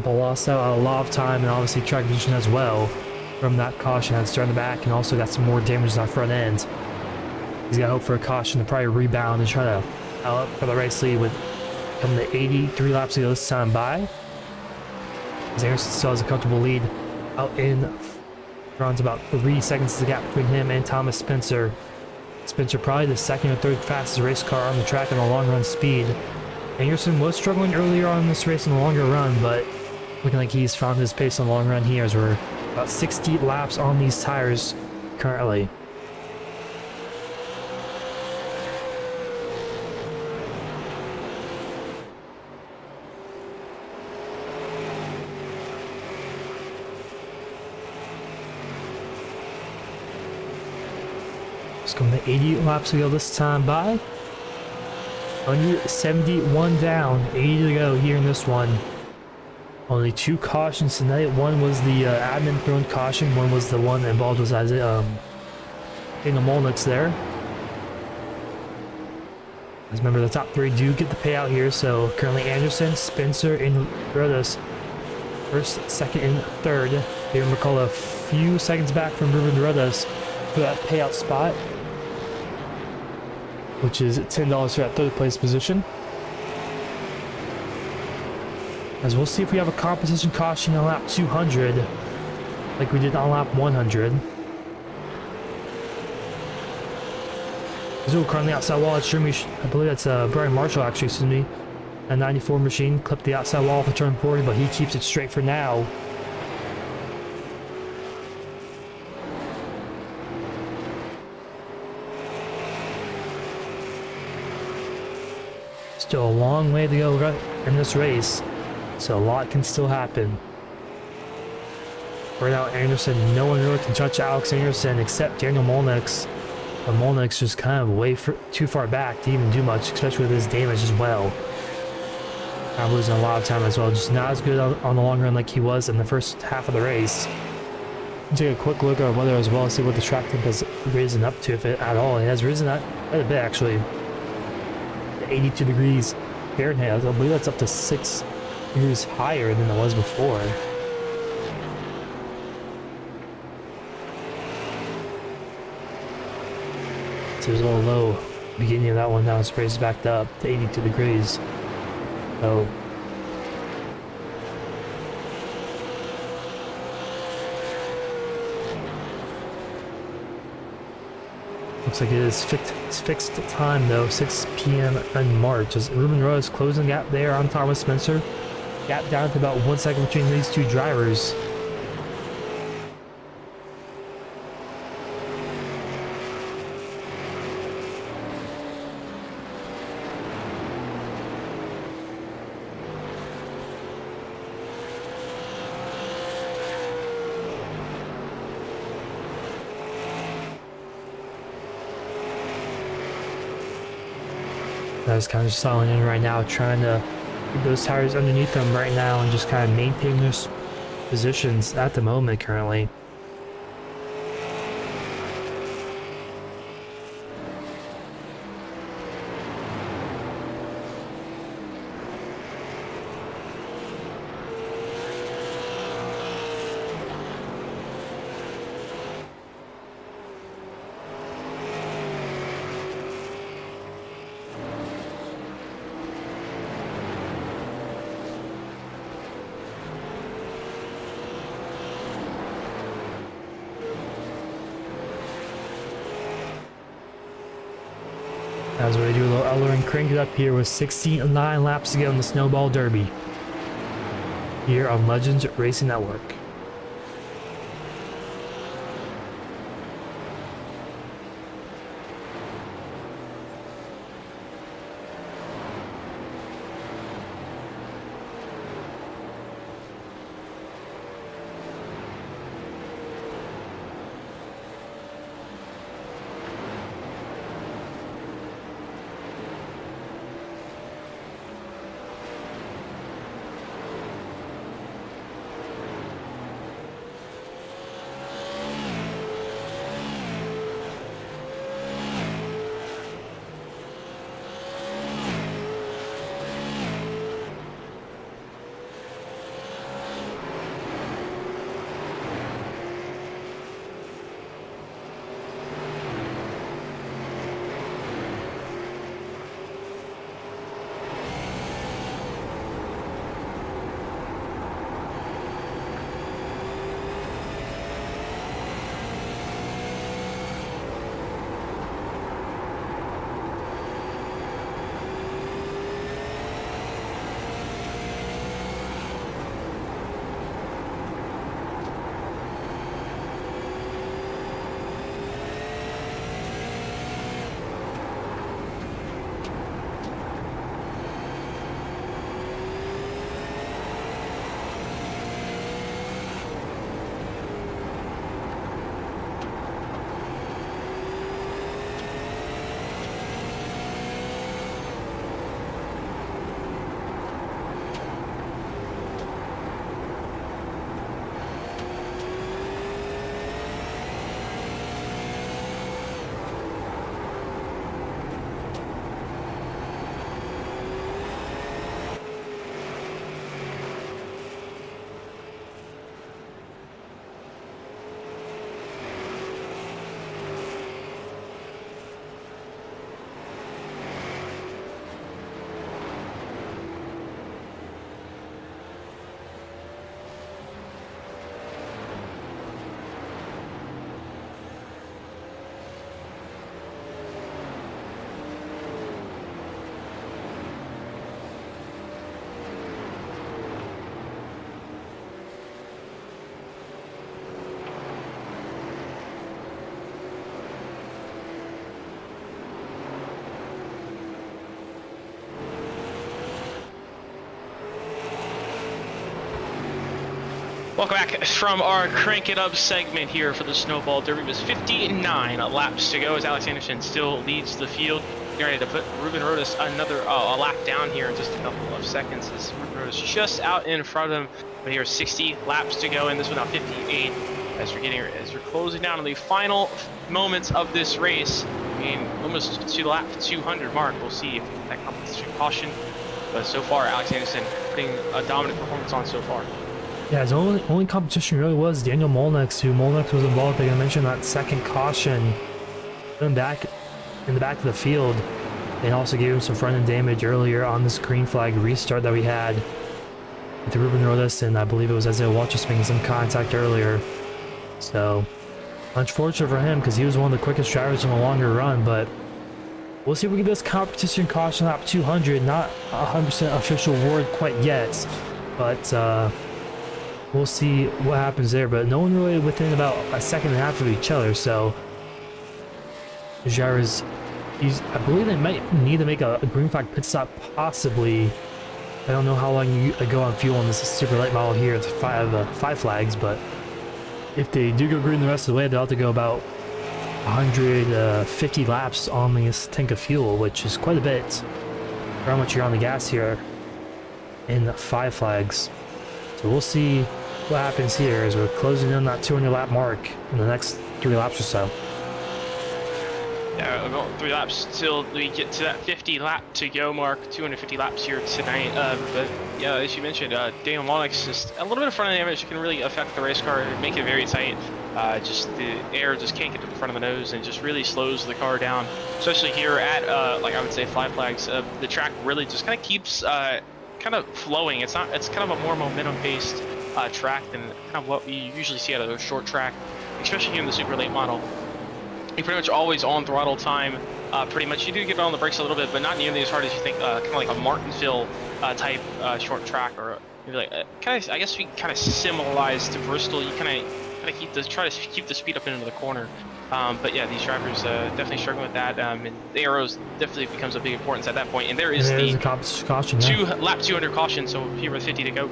But lost out a lot of time and obviously track position as well from that caution. Had to start in the back and also got some more damage on the front end. He's got hope for a caution to probably rebound and try to out for the race lead with coming to 83 laps to go this time by. As Anderson still has a comfortable lead out in front, about 3 seconds is the gap between him and Thomas Spencer. Spencer probably the second or third fastest race car on the track in the long run speed. Anderson was struggling earlier on in this race in the longer run, but looking like he's found his pace in the long run here as we're about 60 laps on these tires currently. It's going to 80 laps to go this time by. 171 down, 80 to go here in this one. Only 2 cautions tonight. One was the admin thrown caution. One was the one that involved was Daniel Molnick's there. As remember, the top 3 do get the payout here. So currently Anderson, Spencer, and Rodas first, second, and third. David McCullough a few seconds back from Ruben Rodas for that payout spot, which is $10 for that 3rd place position. As we'll see if we have a competition caution on lap 200, like we did on lap 100. Azul currently outside wall. It's Jeremy, I believe that's Brian Marshall actually, excuse me. A 94 machine clipped the outside wall for turn 40, but he keeps it straight for now. Still a long way to go in this race, so a lot can still happen. Right now, Anderson, no one really can touch Alex Anderson except Daniel Molnix. But Molnix just kind of way too far back to even do much, especially with his damage as well. I'm losing a lot of time as well, just not as good on the long run like he was in the first half of the race. Take a quick look at our weather as well, see what the track temp has risen up to, if it at all. It has risen up quite a bit actually. 82 degrees Fahrenheit. I believe that's up to 6 degrees higher than it was before. So it was a little low beginning of that one. Now it's raised back up to 82 degrees. So looks like it is fixed time though, 6 p.m. in March. As Ruben Rowe is closing the gap there on Thomas Spencer. Gap down to about 1 second between these two drivers. I was kind of just settling in right now, trying to get those tires underneath them right now and just kind of maintain their positions at the moment currently. As we do a little Eller and crank it up here with 69 laps to go in the Snowball Derby here on Legends Racing Network. Welcome back from our Crank It Up segment here for the Snowball Derby. It was 59 laps to go as Alex Anderson still leads the field. Getting ready to put Ruben Rodas another a lap down here in just a couple of seconds. As Ruben Rodas just out in front of him. But here 60 laps to go, and this one now 58 as we're closing down on the final moments of this race. I mean, almost to the lap 200 mark. We'll see if that comes to caution. But so far, Alex Anderson putting a dominant performance on so far. Yeah, his only competition really was Daniel Molnix, who Molnix was involved, like I mentioned, that second caution. Put him back in the back of the field, and also gave him some front end damage earlier on this green flag restart that we had with Ruben Rodas, and I believe it was Isaiah Waltrus making some contact earlier. So, unfortunate for him, because he was one of the quickest drivers in the longer run, but we'll see if we get this competition caution lap 200. Not 100% official award quite yet, but we'll see what happens there. But no one really within about a second and a half of each other, so the drivers, I believe they might need to make a green flag pit stop, possibly. I don't know how long you go on fuel on this super light model here. It's five flags, but if they do go green the rest of the way, they'll have to go about 150 laps on this tank of fuel, which is quite a bit for how much you're on the gas here in 5 flags. So we'll see what happens here as we're closing in that 200 lap mark in the next 3 laps or so. Yeah, about 3 laps till we get to that 50 lap to go mark. 250 laps here tonight. But yeah, as you mentioned, Daniel Molnix, just a little bit of front end damage can really affect the race car and make it very tight. Just the air just can't get to the front of the nose and just really slows the car down. Especially here at like I would say 5 flags, the track really just kind of keeps kind of flowing. It's kind of a more momentum based track than kind of what we usually see out of a short track, especially here in the super late model. You're pretty much always on throttle time. Pretty much you do get on the brakes a little bit, but not nearly as hard as you think. Kind of like a Martinsville type short track, or maybe like kind of, I guess we kind of similarlize to Bristol. You kind of try to keep the speed up into the corner. But yeah, these drivers definitely struggling with that. And the arrows definitely becomes a big importance at that point. And there is the caution, lap 200 caution. So here with 50 to go.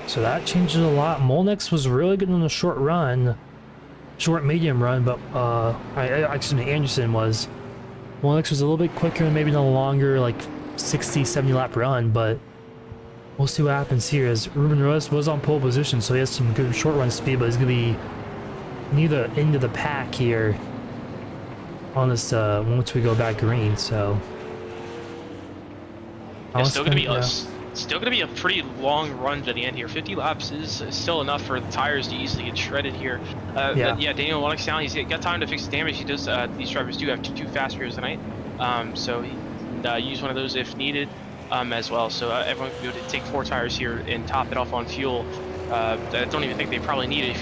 So that changes a lot. Molnix was really good on the short medium run, but excuse me, Anderson was. Molnix was a little bit quicker and maybe in a longer, like 60, 70 lap run, but we'll see what happens here as Ruben Rodas was on pole position, so he has some good short run speed, but he's going to be near the end of the pack here on this once we go back green. So it's still going to be a pretty long run to the end here. 50 laps is still enough for the tires to easily get shredded here. But yeah, Daniel Molnix down. He's got time to fix the damage. He does. These drivers do have 2 fast rears tonight, so he can use one of those if needed as well. So everyone can be able to take 4 tires here and top it off on fuel. I don't even think they probably need a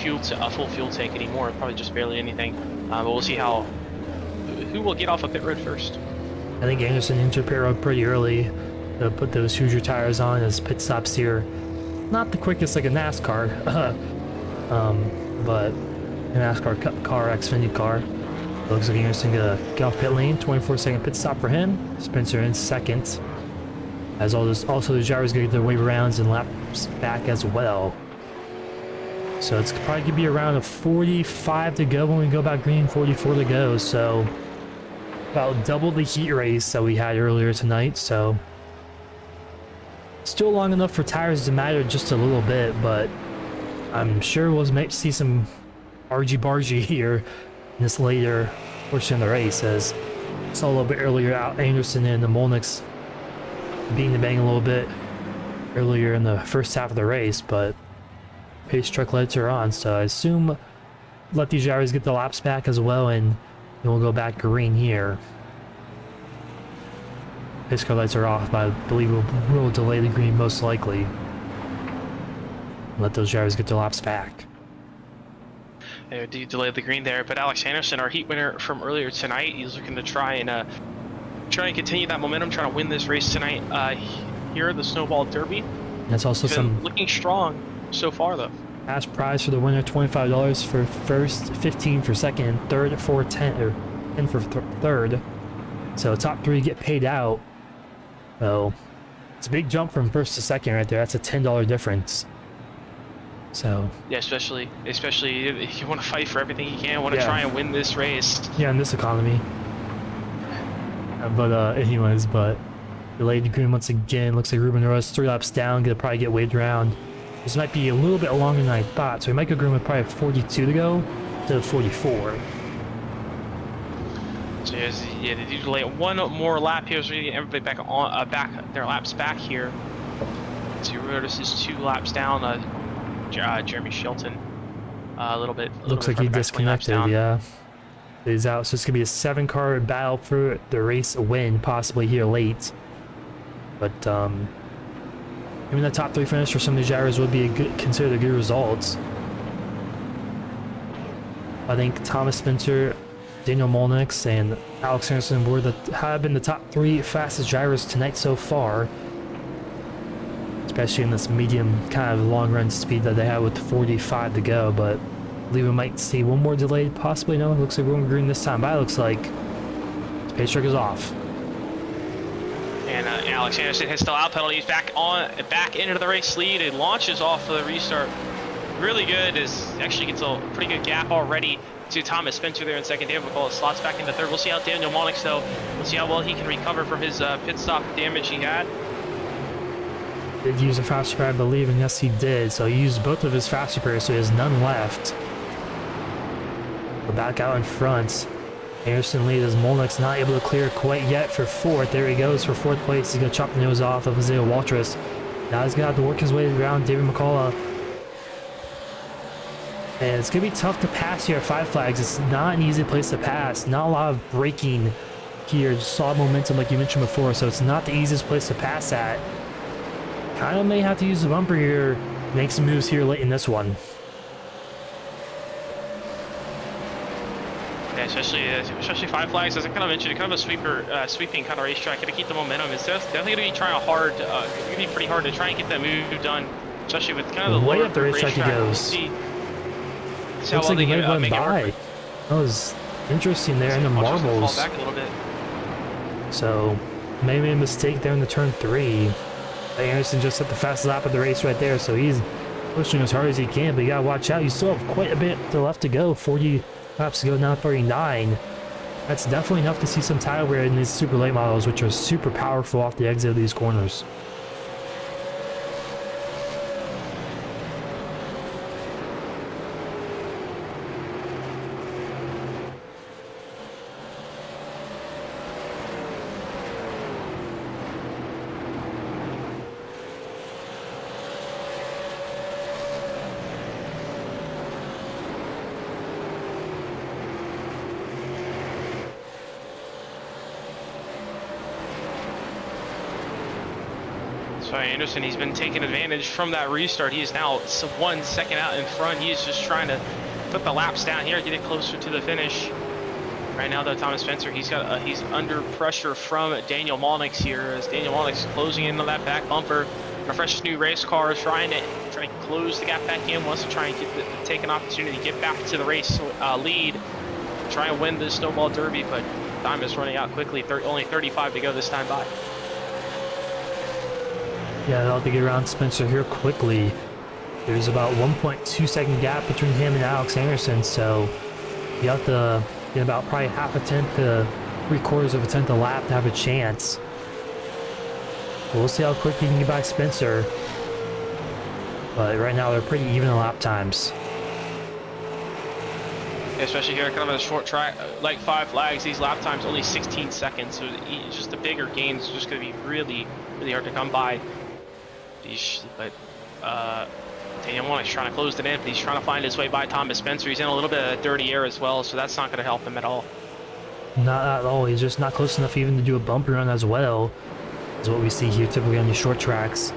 full fuel tank anymore. Probably just barely anything. But we'll see who will get off a pit road first. I think Anderson entered pit road pretty early to put those Hoosier tires on as pit stops here. Not the quickest like a NASCAR, but a NASCAR Cup car, Xfinity car. Looks like Anderson gonna get off pit lane. 24-second pit stop for him. Spencer in second. As also the drivers gonna get their wave rounds and laps back as well. So it's probably gonna be around a 45 to go when we go back green, 44 to go. So about double the heat race that we had earlier tonight. So still long enough for tires to matter just a little bit, but I'm sure we'll see some argy-bargy here in this later portion of the race, as saw a little bit earlier out Anderson and the Molnix beating the bang a little bit earlier in the first half of the race, but pace truck lights are on, so I assume let these drivers get the laps back as well, and then we'll go back green here. Pace car lights are off, but I believe we'll delay the green most likely. Let those drivers get their laps back. They do delay the green there, but Alex Anderson, our heat winner from earlier tonight, he's looking to try and continue that momentum, trying to win this race tonight here at the Snowball Derby. That's also some looking strong so far, though. Cash prize for the winner: $25 for first, 15 for second, third for 10, or 10 for third. So top 3 get paid out. So it's a big jump from first to second right there. That's a $10 difference. So Yeah, especially if you want to fight for everything you can, want to Yeah. try and win this race. yeah, in this economy. But anyways, but delayed green once again. Looks like Ruben Rose 3 laps down. Gonna probably get waved around. This might be a little bit longer than I thought, so we might go green with probably 42 to go to 44. So yeah, they do delay one more lap here. So we get everybody back on their laps back here. So you notice is 2 laps down. Jeremy Shelton, a little bit. Looks like he disconnected. Yeah, he's out. So it's gonna be a 7-car battle for the race win, possibly here late. But even the top 3 finish for some of these drivers would be considered a good result. I think Thomas Spencer, Daniel Molnix, and Alex Anderson have been the top 3 fastest drivers tonight so far. Especially in this medium kind of long run speed that they have with 45 to go. But I believe we might see one more delayed, possibly. No, it looks like we're going green this time. But it looks like the pace track is off. And Alex Anderson hits the out penalty. He's back into the race lead. It launches off of the restart. Really good. Actually gets a pretty good gap already to Thomas Spencer there in second. David McCullough slots back into third. We'll see how Daniel Monix though. We'll see how well he can recover from his pit stop damage he had. Did use a fast repair, I believe, and yes, he did. So he used both of his fast repairs, so he has none left. We're back out in front. Anderson leads as Molnick's not able to clear quite yet for 4th. There he goes for 4th place. He's going to chop the nose off of Isaiah Waltrus. Now he's going to have to work his way around David McCullough. And it's going to be tough to pass here at 5 Flags. It's not an easy place to pass. Not a lot of braking here. Just solid momentum like you mentioned before. So it's not the easiest place to pass at. Kind of may have to use the bumper here. Make some moves here late in this one. Yeah, especially 5 Flags, as I kind of mentioned, kind of a sweeping kind of racetrack. Got to keep the momentum. It's definitely going to be trying hard. Going to be pretty hard to try and get that move done, especially with kind of the way lower up the racetrack he goes. Looks like he might have went by. That was interesting there in the marbles. Fall back a little bit. So may made a mistake there in the turn 3. Anderson just set the fastest lap of the race right there, so he's pushing as hard as he can, but you gotta watch out. You still have quite a bit to left to go. 40 laps to go, now 39. That's definitely enough to see some tire wear in these super late models, which are super powerful off the exit of these corners. So Anderson, he's been taking advantage from that restart. He is now 1 second out in front. He is just trying to put the laps down here, get it closer to the finish. Right now, though, Thomas Spencer, he's under pressure from Daniel Molnix here, as Daniel Molnix is closing in on that back bumper. A fresh new race car is trying to close the gap back in, wants to try and take an opportunity to get back to the race lead, try and win the Snowball Derby, but time is running out quickly. Only 35 to go this time by. Yeah, they'll have to get around Spencer here quickly. There's about 1.2 second gap between him and Alex Anderson, so you have to get about probably half a tenth to 3/4 of a tenth a lap to have a chance. But we'll see how quick he can get by Spencer. But right now they're pretty even in lap times. Yeah, especially here, kind of a short track, like 5 Flags, these lap times only 16 seconds, so just the bigger gains are just going to be really, really hard to come by. But Daniel Monix trying to close it in, but he's trying to find his way by Thomas Spencer. He's in a little bit of dirty air as well, so that's not going to help him at all. Not at all. He's just not close enough even to do a bumper run as well, is what we see here typically on these short tracks.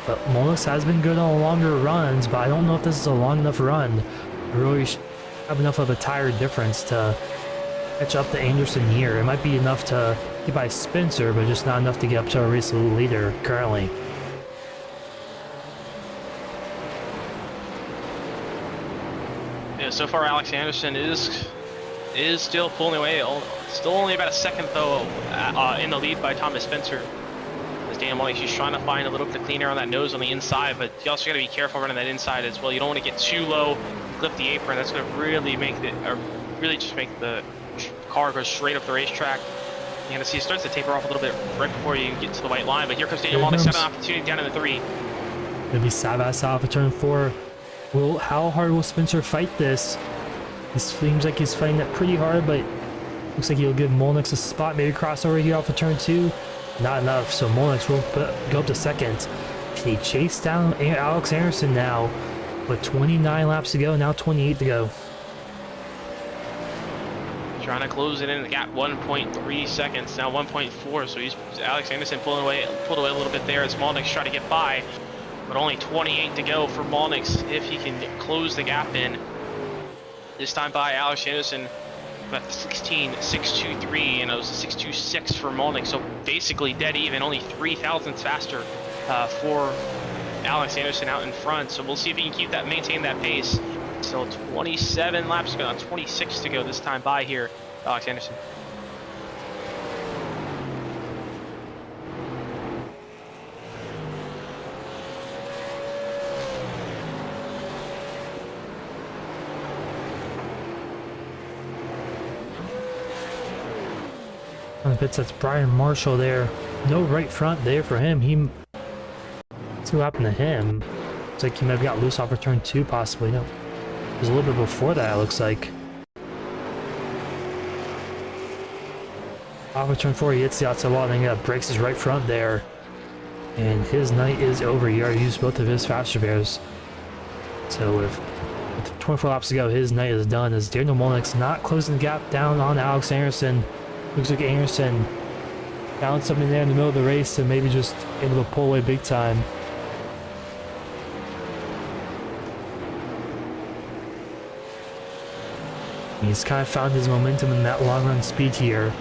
But Molnix has been good on longer runs, but I don't know if this is a long enough run. I really have enough of a tire difference to catch up to Anderson here. It might be enough to get by Spencer, but just not enough to get up to our race leader currently. Yeah, so far Alex Anderson is still pulling away. Still only about a second though in the lead by Thomas Spencer. As Daniel Daniel Monix. He's trying to find a little bit of clean air on that nose on the inside, but you also got to be careful running that inside as well. You don't want to get too low, clip the apron. That's going to really make really just make the car go straight up the racetrack. You're going to see it starts to taper off a little bit right before you get to the white line, but here comes Daniel Monix, got an opportunity down in the 3. Gonna be Savas off of turn 4. How hard will Spencer fight this? He seems like he's fighting it pretty hard, but looks like he'll give Molnix a spot. Maybe crossover here off of turn 2. Not enough, so Molnix will go up to second. Can he chase down Alex Anderson now? With 29 laps to go, now 28 to go. Trying to close it in the gap, 1.3 seconds, now 1.4, so he's Alex Anderson pulled away a little bit there as Molnix trying to get by, but only 28 to go for Molnix if he can close the gap in. This time by Alex Anderson, about 16.623, and it was 6.26 for Molnix, so basically dead even, only 3 thousandths faster for Alex Anderson out in front. So we'll see if he can maintain that pace. Still 27 laps to go, 26 to go this time by here, Alex Anderson. On the pits, that's Brian Marshall there. No right front there for him. What's what happened to him? Looks like he might have got loose off of turn 2, possibly. No. It was a little bit before that, it looks like. Off of turn 4, he hits the outside wall, and then he breaks his right front there. And his night is over. He already used both of his faster bears. So with 24 laps to go, his night is done as Daniel Molnix not closing the gap down on Alex Anderson. Looks like Anderson found something there in the middle of the race and maybe just able to pull away big time. He's kind of found his momentum in that long run speed here.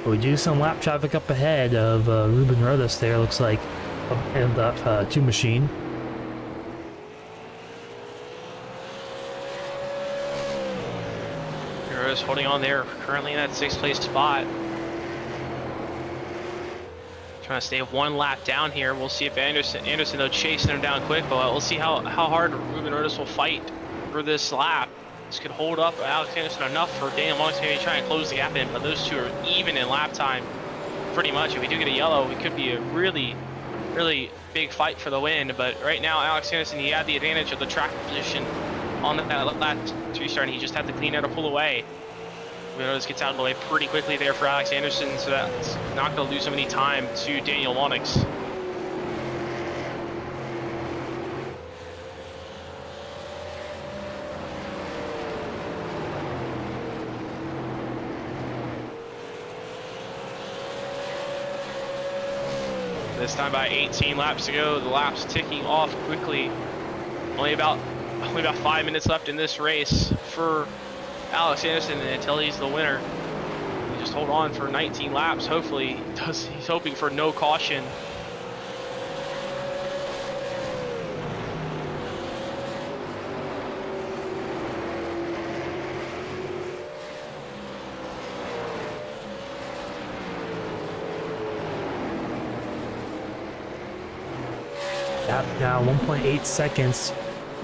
But we do some lap traffic up ahead of Ruben Rodas there, looks like, in the 2 machine. Rodas holding on there, currently in that 6th place spot. Trying to stay 1 lap down here. We'll see if Anderson though chasing him down quick, but we'll see how hard Ruben Rodas will fight for this lap. This could hold up Alex Anderson enough for Daniel Monix maybe try and close the gap in, but those two are even in lap time pretty much. If we do get a yellow, it could be a really big fight for the win, but right now Alex Anderson, he had the advantage of the track position on that lap 2 start, and he just had to clean air to pull away. Rodas gets out of the way pretty quickly there for Alex Anderson, so that's not going to lose him any time to Daniel Monix. This time by 18 laps to go, the laps ticking off quickly. Only about 5 minutes left in this race for Alex Anderson until he's the winner. He just hold on for 19 laps. Hopefully, he's hoping for no caution. Now 1.8 seconds,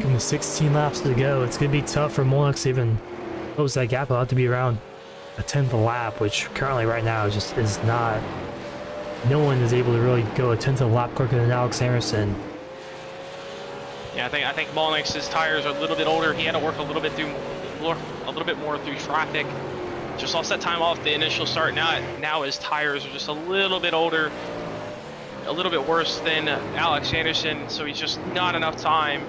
and 16 laps to go. It's going to be tough for Molnix to even close that gap. It'll have to be around a 10th a lap, which currently right now just is not. No one is able to really go a 10th of a lap quicker than Alex Anderson. Yeah, I think Molnix's tires are a little bit older. He had to work a little bit more through traffic. Just lost that time off the initial start. Now his tires are just a little bit older. A little bit worse than Alex Anderson, so he's just not enough time.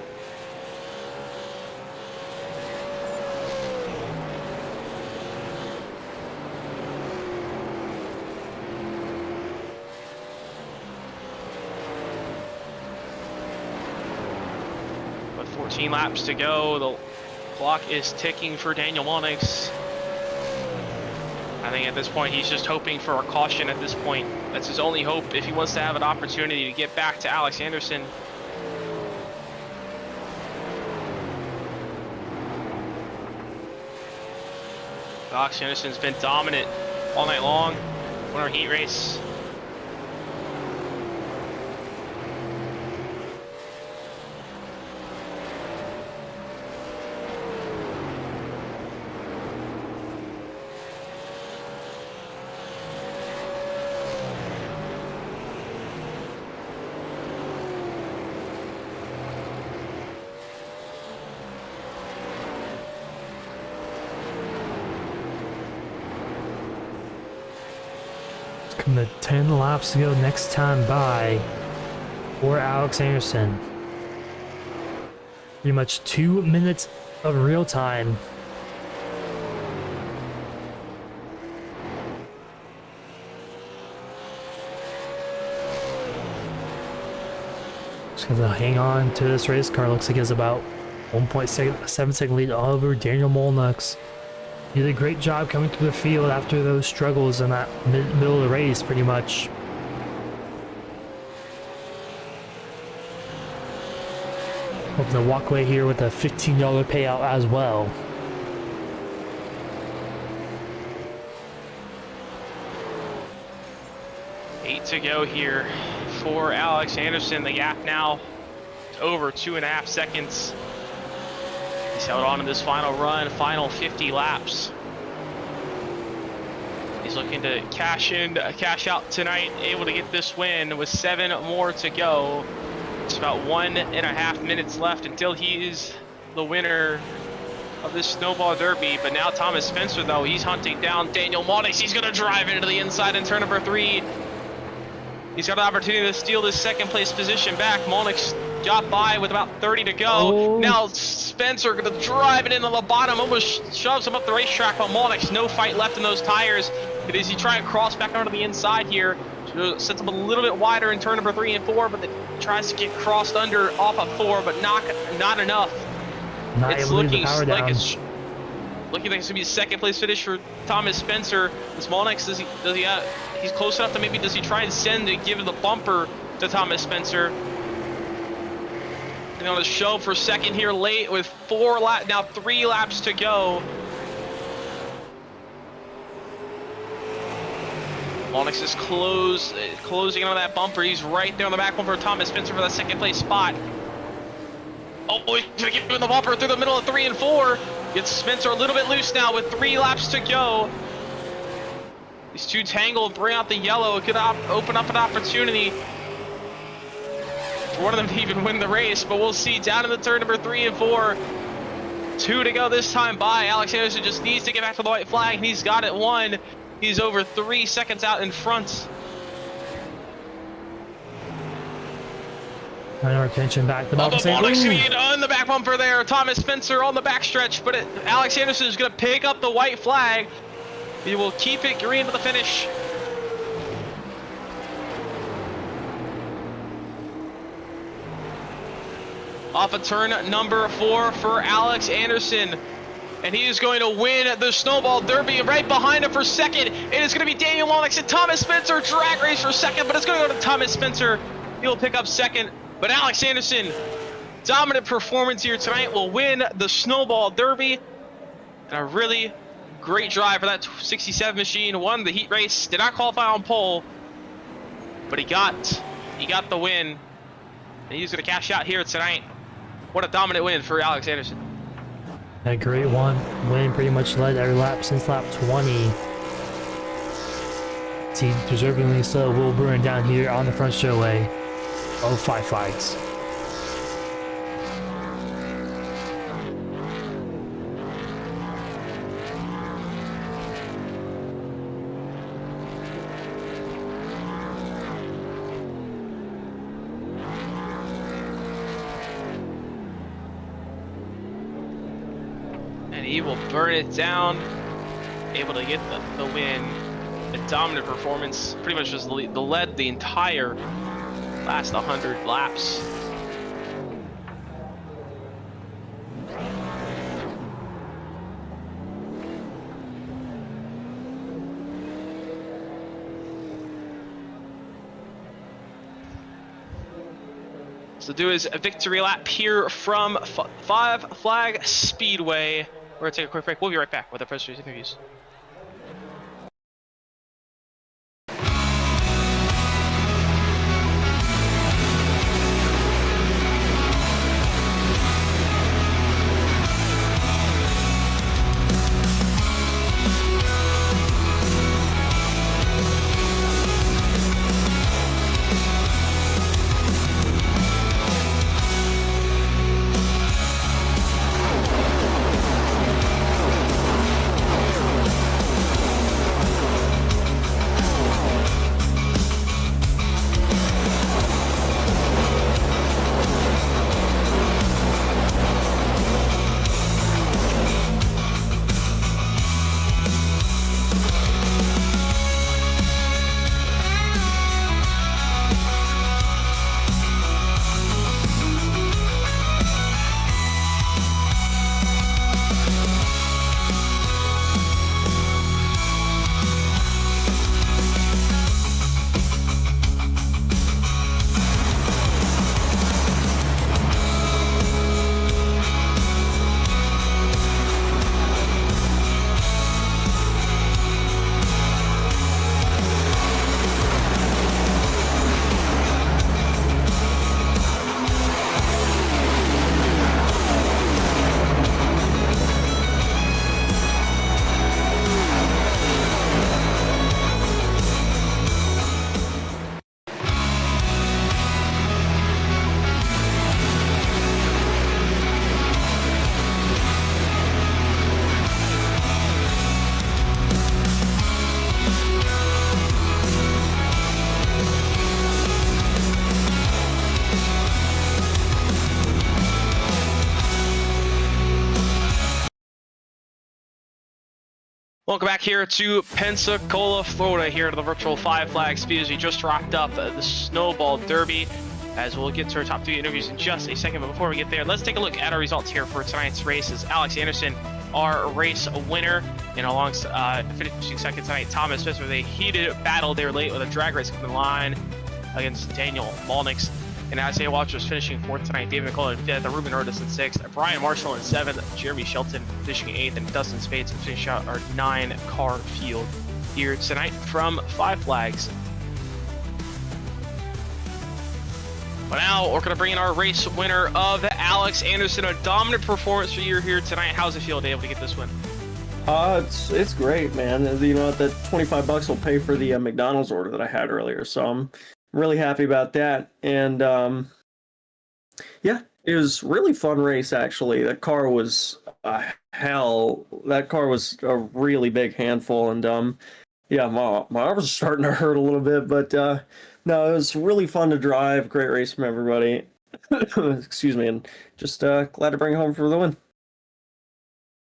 But 14 laps to go, the clock is ticking for Daniel Monix. I think at this point he's just hoping for a caution at this point. That's his only hope if he wants to have an opportunity to get back to Alex Anderson. Alex Anderson's been dominant all night long. Won our heat race. And the 10 laps to go next time by for Alex Anderson. Pretty much 2 minutes of real time. Just gonna hang on to this race car. Looks like it's about 1.7 second lead over Daniel Molnux. He did a great job coming through the field after those struggles in that middle of the race, pretty much. Hoping to walk away here with a $15 payout as well. Eight to go here for Alex Anderson. The gap now over 2.5 seconds. He's held on to this final run, final 50 laps. He's looking to cash out tonight, able to get this win with 7 more to go. It's about 1.5 minutes left until he is the winner of this Snowball Derby. But now Thomas Spencer, though, he's hunting down Daniel Molnix. He's going to drive into the inside in turn number 3. He's got an opportunity to steal this second place position back. Molnix got by with about 30 to go. Oh. Now Spencer going to drive it into the bottom, almost shoves him up the racetrack, but Molnix, no fight left in those tires. It is he trying to cross back onto the inside here. Sets him a little bit wider in turn number 3 and 4, but it tries to get crossed under off of 4, but not enough. It's looking like it's gonna be a second place finish for Thomas Spencer. This Molnix, he's close enough to maybe does he try and send to give the bumper to Thomas Spencer? And on the show for second here late with 3 laps to go. Molnix is closing on that bumper. He's right there on the back bumper of Thomas Spencer for that second place spot. Oh, he's gonna give him the bumper through the middle of 3 and 4. Gets Spencer a little bit loose now with 3 laps to go. These two tangled, bring out the yellow. It could open up an opportunity for one of them to even win the race, but we'll see. Down in the turn number 3 and 4. 2 to go this time by. Alex Anderson just needs to get back to the white flag, and he's got it won. He's over 3 seconds out in front. Our attention back. Molnix gonna get on the back bumper there. Thomas Spencer on the backstretch, but Alex Anderson is gonna pick up the white flag. He will keep it green to the finish. Off of turn number 4 for Alex Anderson. And he is going to win the Snowball Derby. Right behind him for second, it is going to be Daniel Molnix and Thomas Spencer. Drag race for second, but it's going to go to Thomas Spencer. He'll pick up second. But Alex Anderson, dominant performance here tonight, will win the Snowball Derby. And a really great drive for that 67 machine. Won the heat race. Did not qualify on pole, but he got the win. And he's going to cash out here tonight. What a dominant win for Alex Anderson. A great win, pretty much led every lap since lap 20. See, deservingly so, Will Bruin down here on the front straightaway. 5 flags. He will burn it down, able to get the win. A dominant performance, pretty much just led the entire last 100 laps. So do his victory lap here from 5 Flag Speedway. We're going to take a quick break. We'll be right back with the first race interviews. Welcome back here to Pensacola, Florida, here to the virtual Five Flags Speed. We just wrapped up the Snowball Derby, as we'll get to our top 3 interviews in just a second. But before we get there, let's take a look at our results here for tonight's races. Alex Anderson, our race winner, and alongside finishing second tonight, Thomas Spencer, with a heated battle there late with a drag race coming in line against Daniel Malnix. And Isaiah Watchers finishing 4th tonight, David McCullough in 5th, Ruben Otis in 6th, Brian Marshall in 7th, Jeremy Shelton finishing 8th, and Dustin Spades finishing out our 9-car field here tonight from Five Flags. But now we're going to bring in our race winner of Alex Anderson, a dominant performance for you here tonight. How's it feel to be able to get this win? It's great, man. You know, that $25 will pay for the McDonald's order that I had earlier, so I'm really happy about that. And yeah, it was a really fun race, actually. That car was hell. That car was a really big handful, and yeah, my arms are starting to hurt a little bit, but no, it was really fun to drive. Great race from everybody. Excuse me, and just glad to bring it home for the win.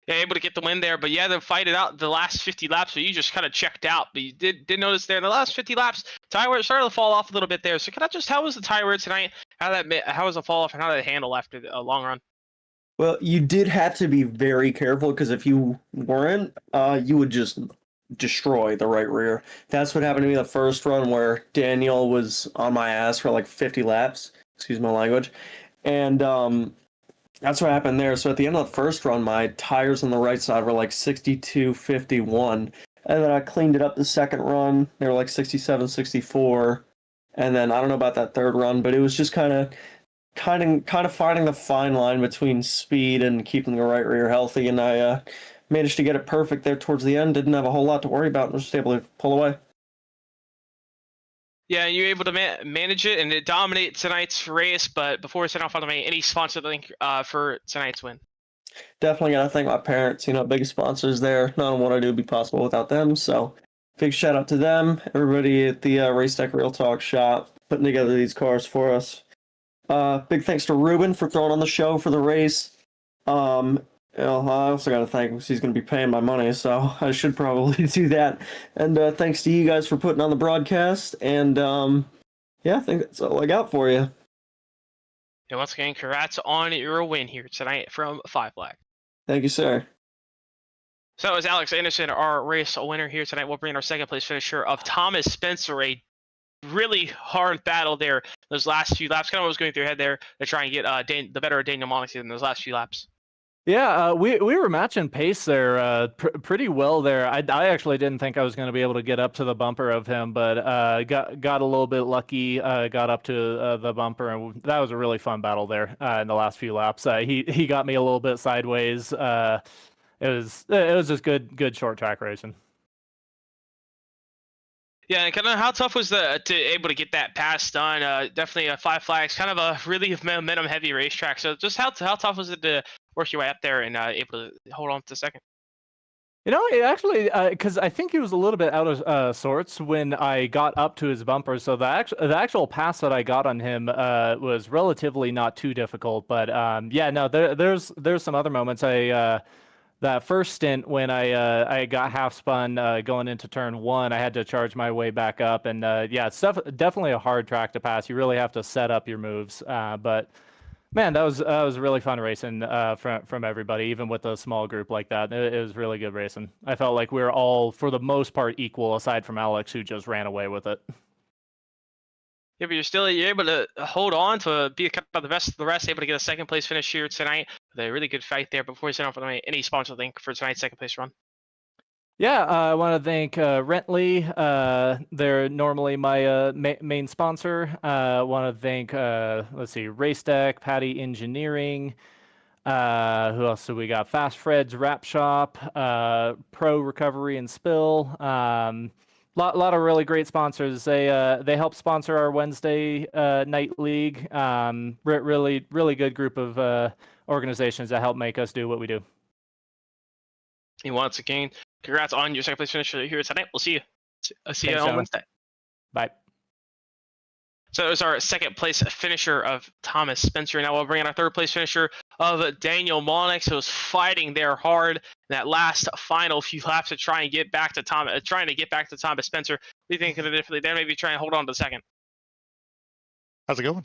Yeah, able to get the win there, but you had to fight it out the last 50 laps, so you just kind of checked out. But you did notice there in the last 50 laps, tire wear started to fall off a little bit there. So how was the tire wear tonight? How was the fall off, and how did it handle after a long run? Well, you did have to be very careful, because if you weren't, you would just destroy the right rear. That's what happened to me the first run, where Daniel was on my ass for like 50 laps. Excuse my language. And that's what happened there. So at the end of the first run, my tires on the right side were like 62.51. And then I cleaned it up the second run. They were like 67.64. And then I don't know about that third run, but it was just kind of finding the fine line between speed and keeping the right rear healthy. And I managed to get it perfect there towards the end. Didn't have a whole lot to worry about. Was just able to pull away. Yeah, you were able to manage it and to dominate tonight's race. But before we set off on the main, any sponsor link for tonight's win? Definitely got to thank my parents. You know, biggest sponsors there. None of what I do would be possible without them. So big shout out to them. Everybody at the Race Tech Real Talk shop putting together these cars for us. Big thanks to Ruben for throwing on the show for the race. I also got to thank him because he's going to be paying my money, so I should probably do that. And thanks to you guys for putting on the broadcast. And yeah, I think that's all I got for you. And once again, congrats on your win here tonight from Five Flags. Thank you, sir. So that was Alex Anderson, our race winner here tonight. We'll bring in our second place finisher of Thomas Spencer, a really hard battle there those last few laps. Kind of what was going through your head there to try and get the better of Daniel Malnix in those last few laps. Yeah, we were matching pace there pretty well there. I actually didn't think I was going to be able to get up to the bumper of him, but got a little bit lucky, got up to the bumper, and that was a really fun battle there in the last few laps. He got me a little bit sideways. It was just good short track racing. Yeah, and kind of how tough was to able to get that pass done? Definitely a Five Flags, kind of a really momentum heavy racetrack. So just how tough was it to work your way up there and able to hold on to second? You know, it actually, because I think he was a little bit out of sorts when I got up to his bumper. So the actual pass that I got on him was relatively not too difficult. But yeah, no, there's some other moments. That first stint when I got half spun going into turn 1, I had to charge my way back up, and yeah, it's definitely a hard track to pass. You really have to set up your moves. But man, that was really fun racing from everybody, even with a small group like that. It was really good racing. I felt like we were all, for the most part, equal, aside from Alex, who just ran away with it. Yeah, but you're able to hold on to be kind of the rest, able to get a second place finish here tonight with a really good fight there. Before we send off any sponsor link for tonight's second place run? Yeah, I want to thank Rentley. They're normally my main sponsor. I want to thank, let's see, Race Deck, Patty Engineering. Who else do we got? Fast Fred's Wrap Shop, Pro Recovery and Spill. Lot of really great sponsors. They help sponsor our Wednesday night league. Really good group of organizations that help make us do what we do. And once again, congrats on your second place finish here tonight. We'll see you. See you Thanks, on gentlemen. Wednesday. Bye. So it was our second place finisher of Thomas Spencer. Now we'll bring in our third place finisher of Daniel Monix, who was fighting there hard in that last final few laps to try and get back to Thomas, Thomas Spencer. We think of it differently. They maybe try and hold on to second. How's it going?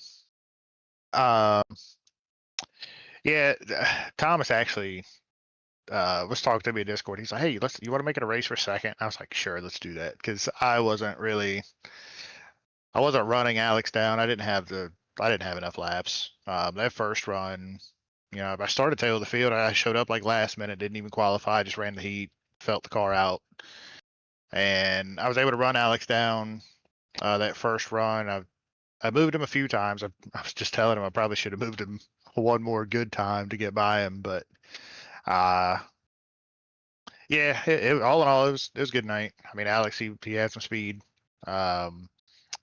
Yeah, Thomas actually was talking to me in Discord. He's like, "Hey, you want to make it a race for second?" I was like, "Sure, let's do that," because I wasn't running Alex down. I didn't have enough laps. That first run, I started tail of the field. I showed up like last minute, didn't even qualify. Just ran the heat, felt the car out, and I was able to run Alex down. That first run, I moved him a few times. I was just telling him I probably should have moved him one more good time to get by him, but yeah, all in all, it was a good night. I mean, Alex, he had some speed, and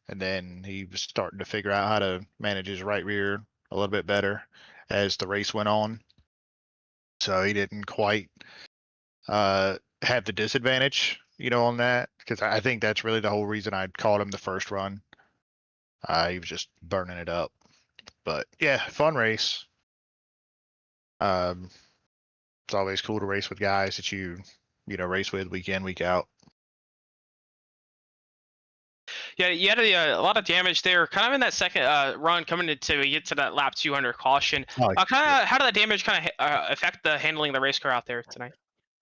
then he was starting to figure out how to manage his right rear a little bit better as the race went on. So he didn't quite have the disadvantage, on that, because I think that's really the whole reason I called him the first run. He was just burning it up. But yeah, fun race. It's always cool to race with guys that you race with week in, week out. Yeah, you had a lot of damage there, kind of in that second run coming to get to that lap 200 caution. How did that damage affect the handling of the race car out there tonight?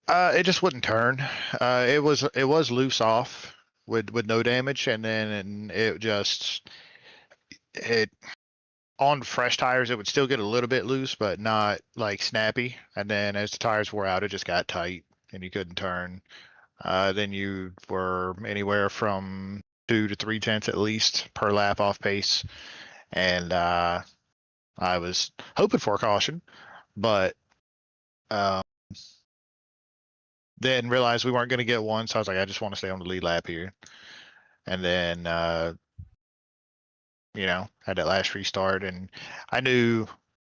It just wouldn't turn. It was loose off with no damage, and then it on fresh tires it would still get a little bit loose, but not like snappy. And then as the tires wore out, it just got tight and you couldn't turn. Then you were anywhere from 2 to 3 tenths at least per lap off pace, and I was hoping for a caution, but then realized we weren't going to get one, so I was like, I just want to stay on the lead lap here. And then had that last restart, and I knew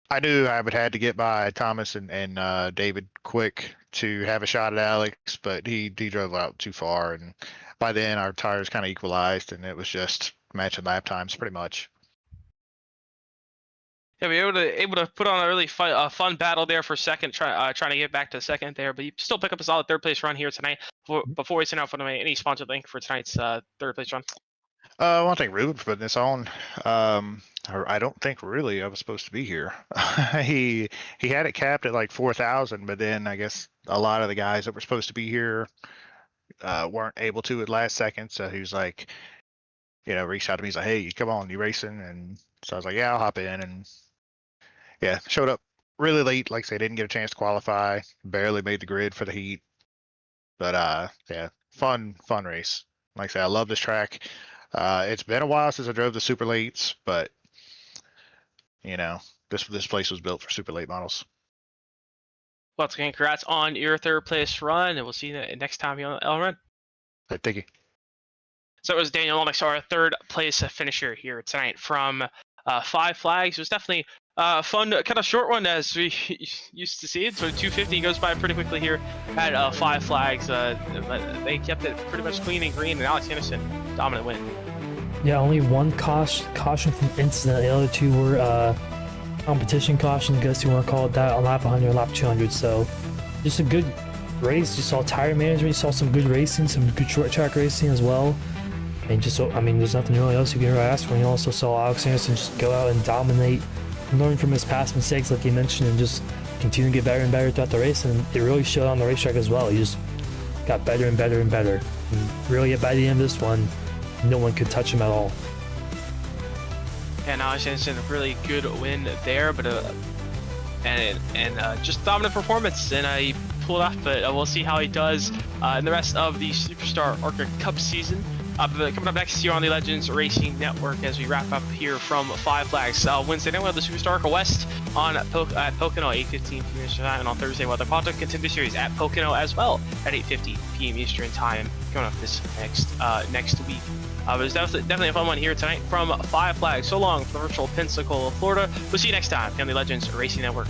I would had to get by Thomas and David quick to have a shot at Alex, but he drove out too far, and by then our tires kind of equalized, and it was just matching lap times pretty much. Yeah, we were able to put on a really fun battle there for second, trying to get back to second there, but you still pick up a solid third place run here tonight. Before we send out for any sponsor link for tonight's third place run. I want to thank Ruben for putting this on. I don't think really I was supposed to be here. He had it capped at like 4,000, but then I guess a lot of the guys that were supposed to be here weren't able to at last second. So he was like, reached out to me. He's like, "Hey, come on, you racing?" And so I was like, "Yeah, I'll hop in." And yeah, showed up really late. Like I said, didn't get a chance to qualify. Barely made the grid for the heat. But yeah, fun race. Like I said, I love this track. It's been a while since I drove the super lates, but this place was built for super late models. Once again, congrats on your third place run, and we'll see you next time here on the L Run. Right, thank you. So it was Daniel Monix, our third place finisher here tonight from Five Flags. It was definitely a fun, kind of short one as we used to see it. So 250 goes by pretty quickly here at Five Flags. But they kept it pretty much clean and green, and Alex Anderson, dominant win. Yeah, only one caution from incident. The other two were competition caution, I guess you want to call it that, on lap 100 and lap 200. So just a good race. You saw tire management, you saw some good racing, some good short track racing as well. And there's nothing really else you can really ask for. And you also saw Alex Anderson just go out and dominate, learn from his past mistakes, like you mentioned, and just continue to get better and better throughout the race. And it really showed on the racetrack as well. He just got better and better and better. And really, by the end of this one, no one could touch him at all. And Alex Anderson, a really good win there, but just dominant performance, and he pulled off. But we'll see how he does in the rest of the Superstar ARCA Cup season. Coming up next here on the Legends Racing Network as we wrap up here from Five Flags. Wednesday night we'll have the Superstar ARCA West at Pocono 8:15 p.m. Eastern Time, and on Thursday we'll have the Quantum Contender Series at Pocono as well at 8:50 p.m. Eastern Time coming up this next week. It was definitely a fun one here tonight from Five Flags. So long from the virtual Pensacola, Florida. We'll see you next time on the Legends Racing Network.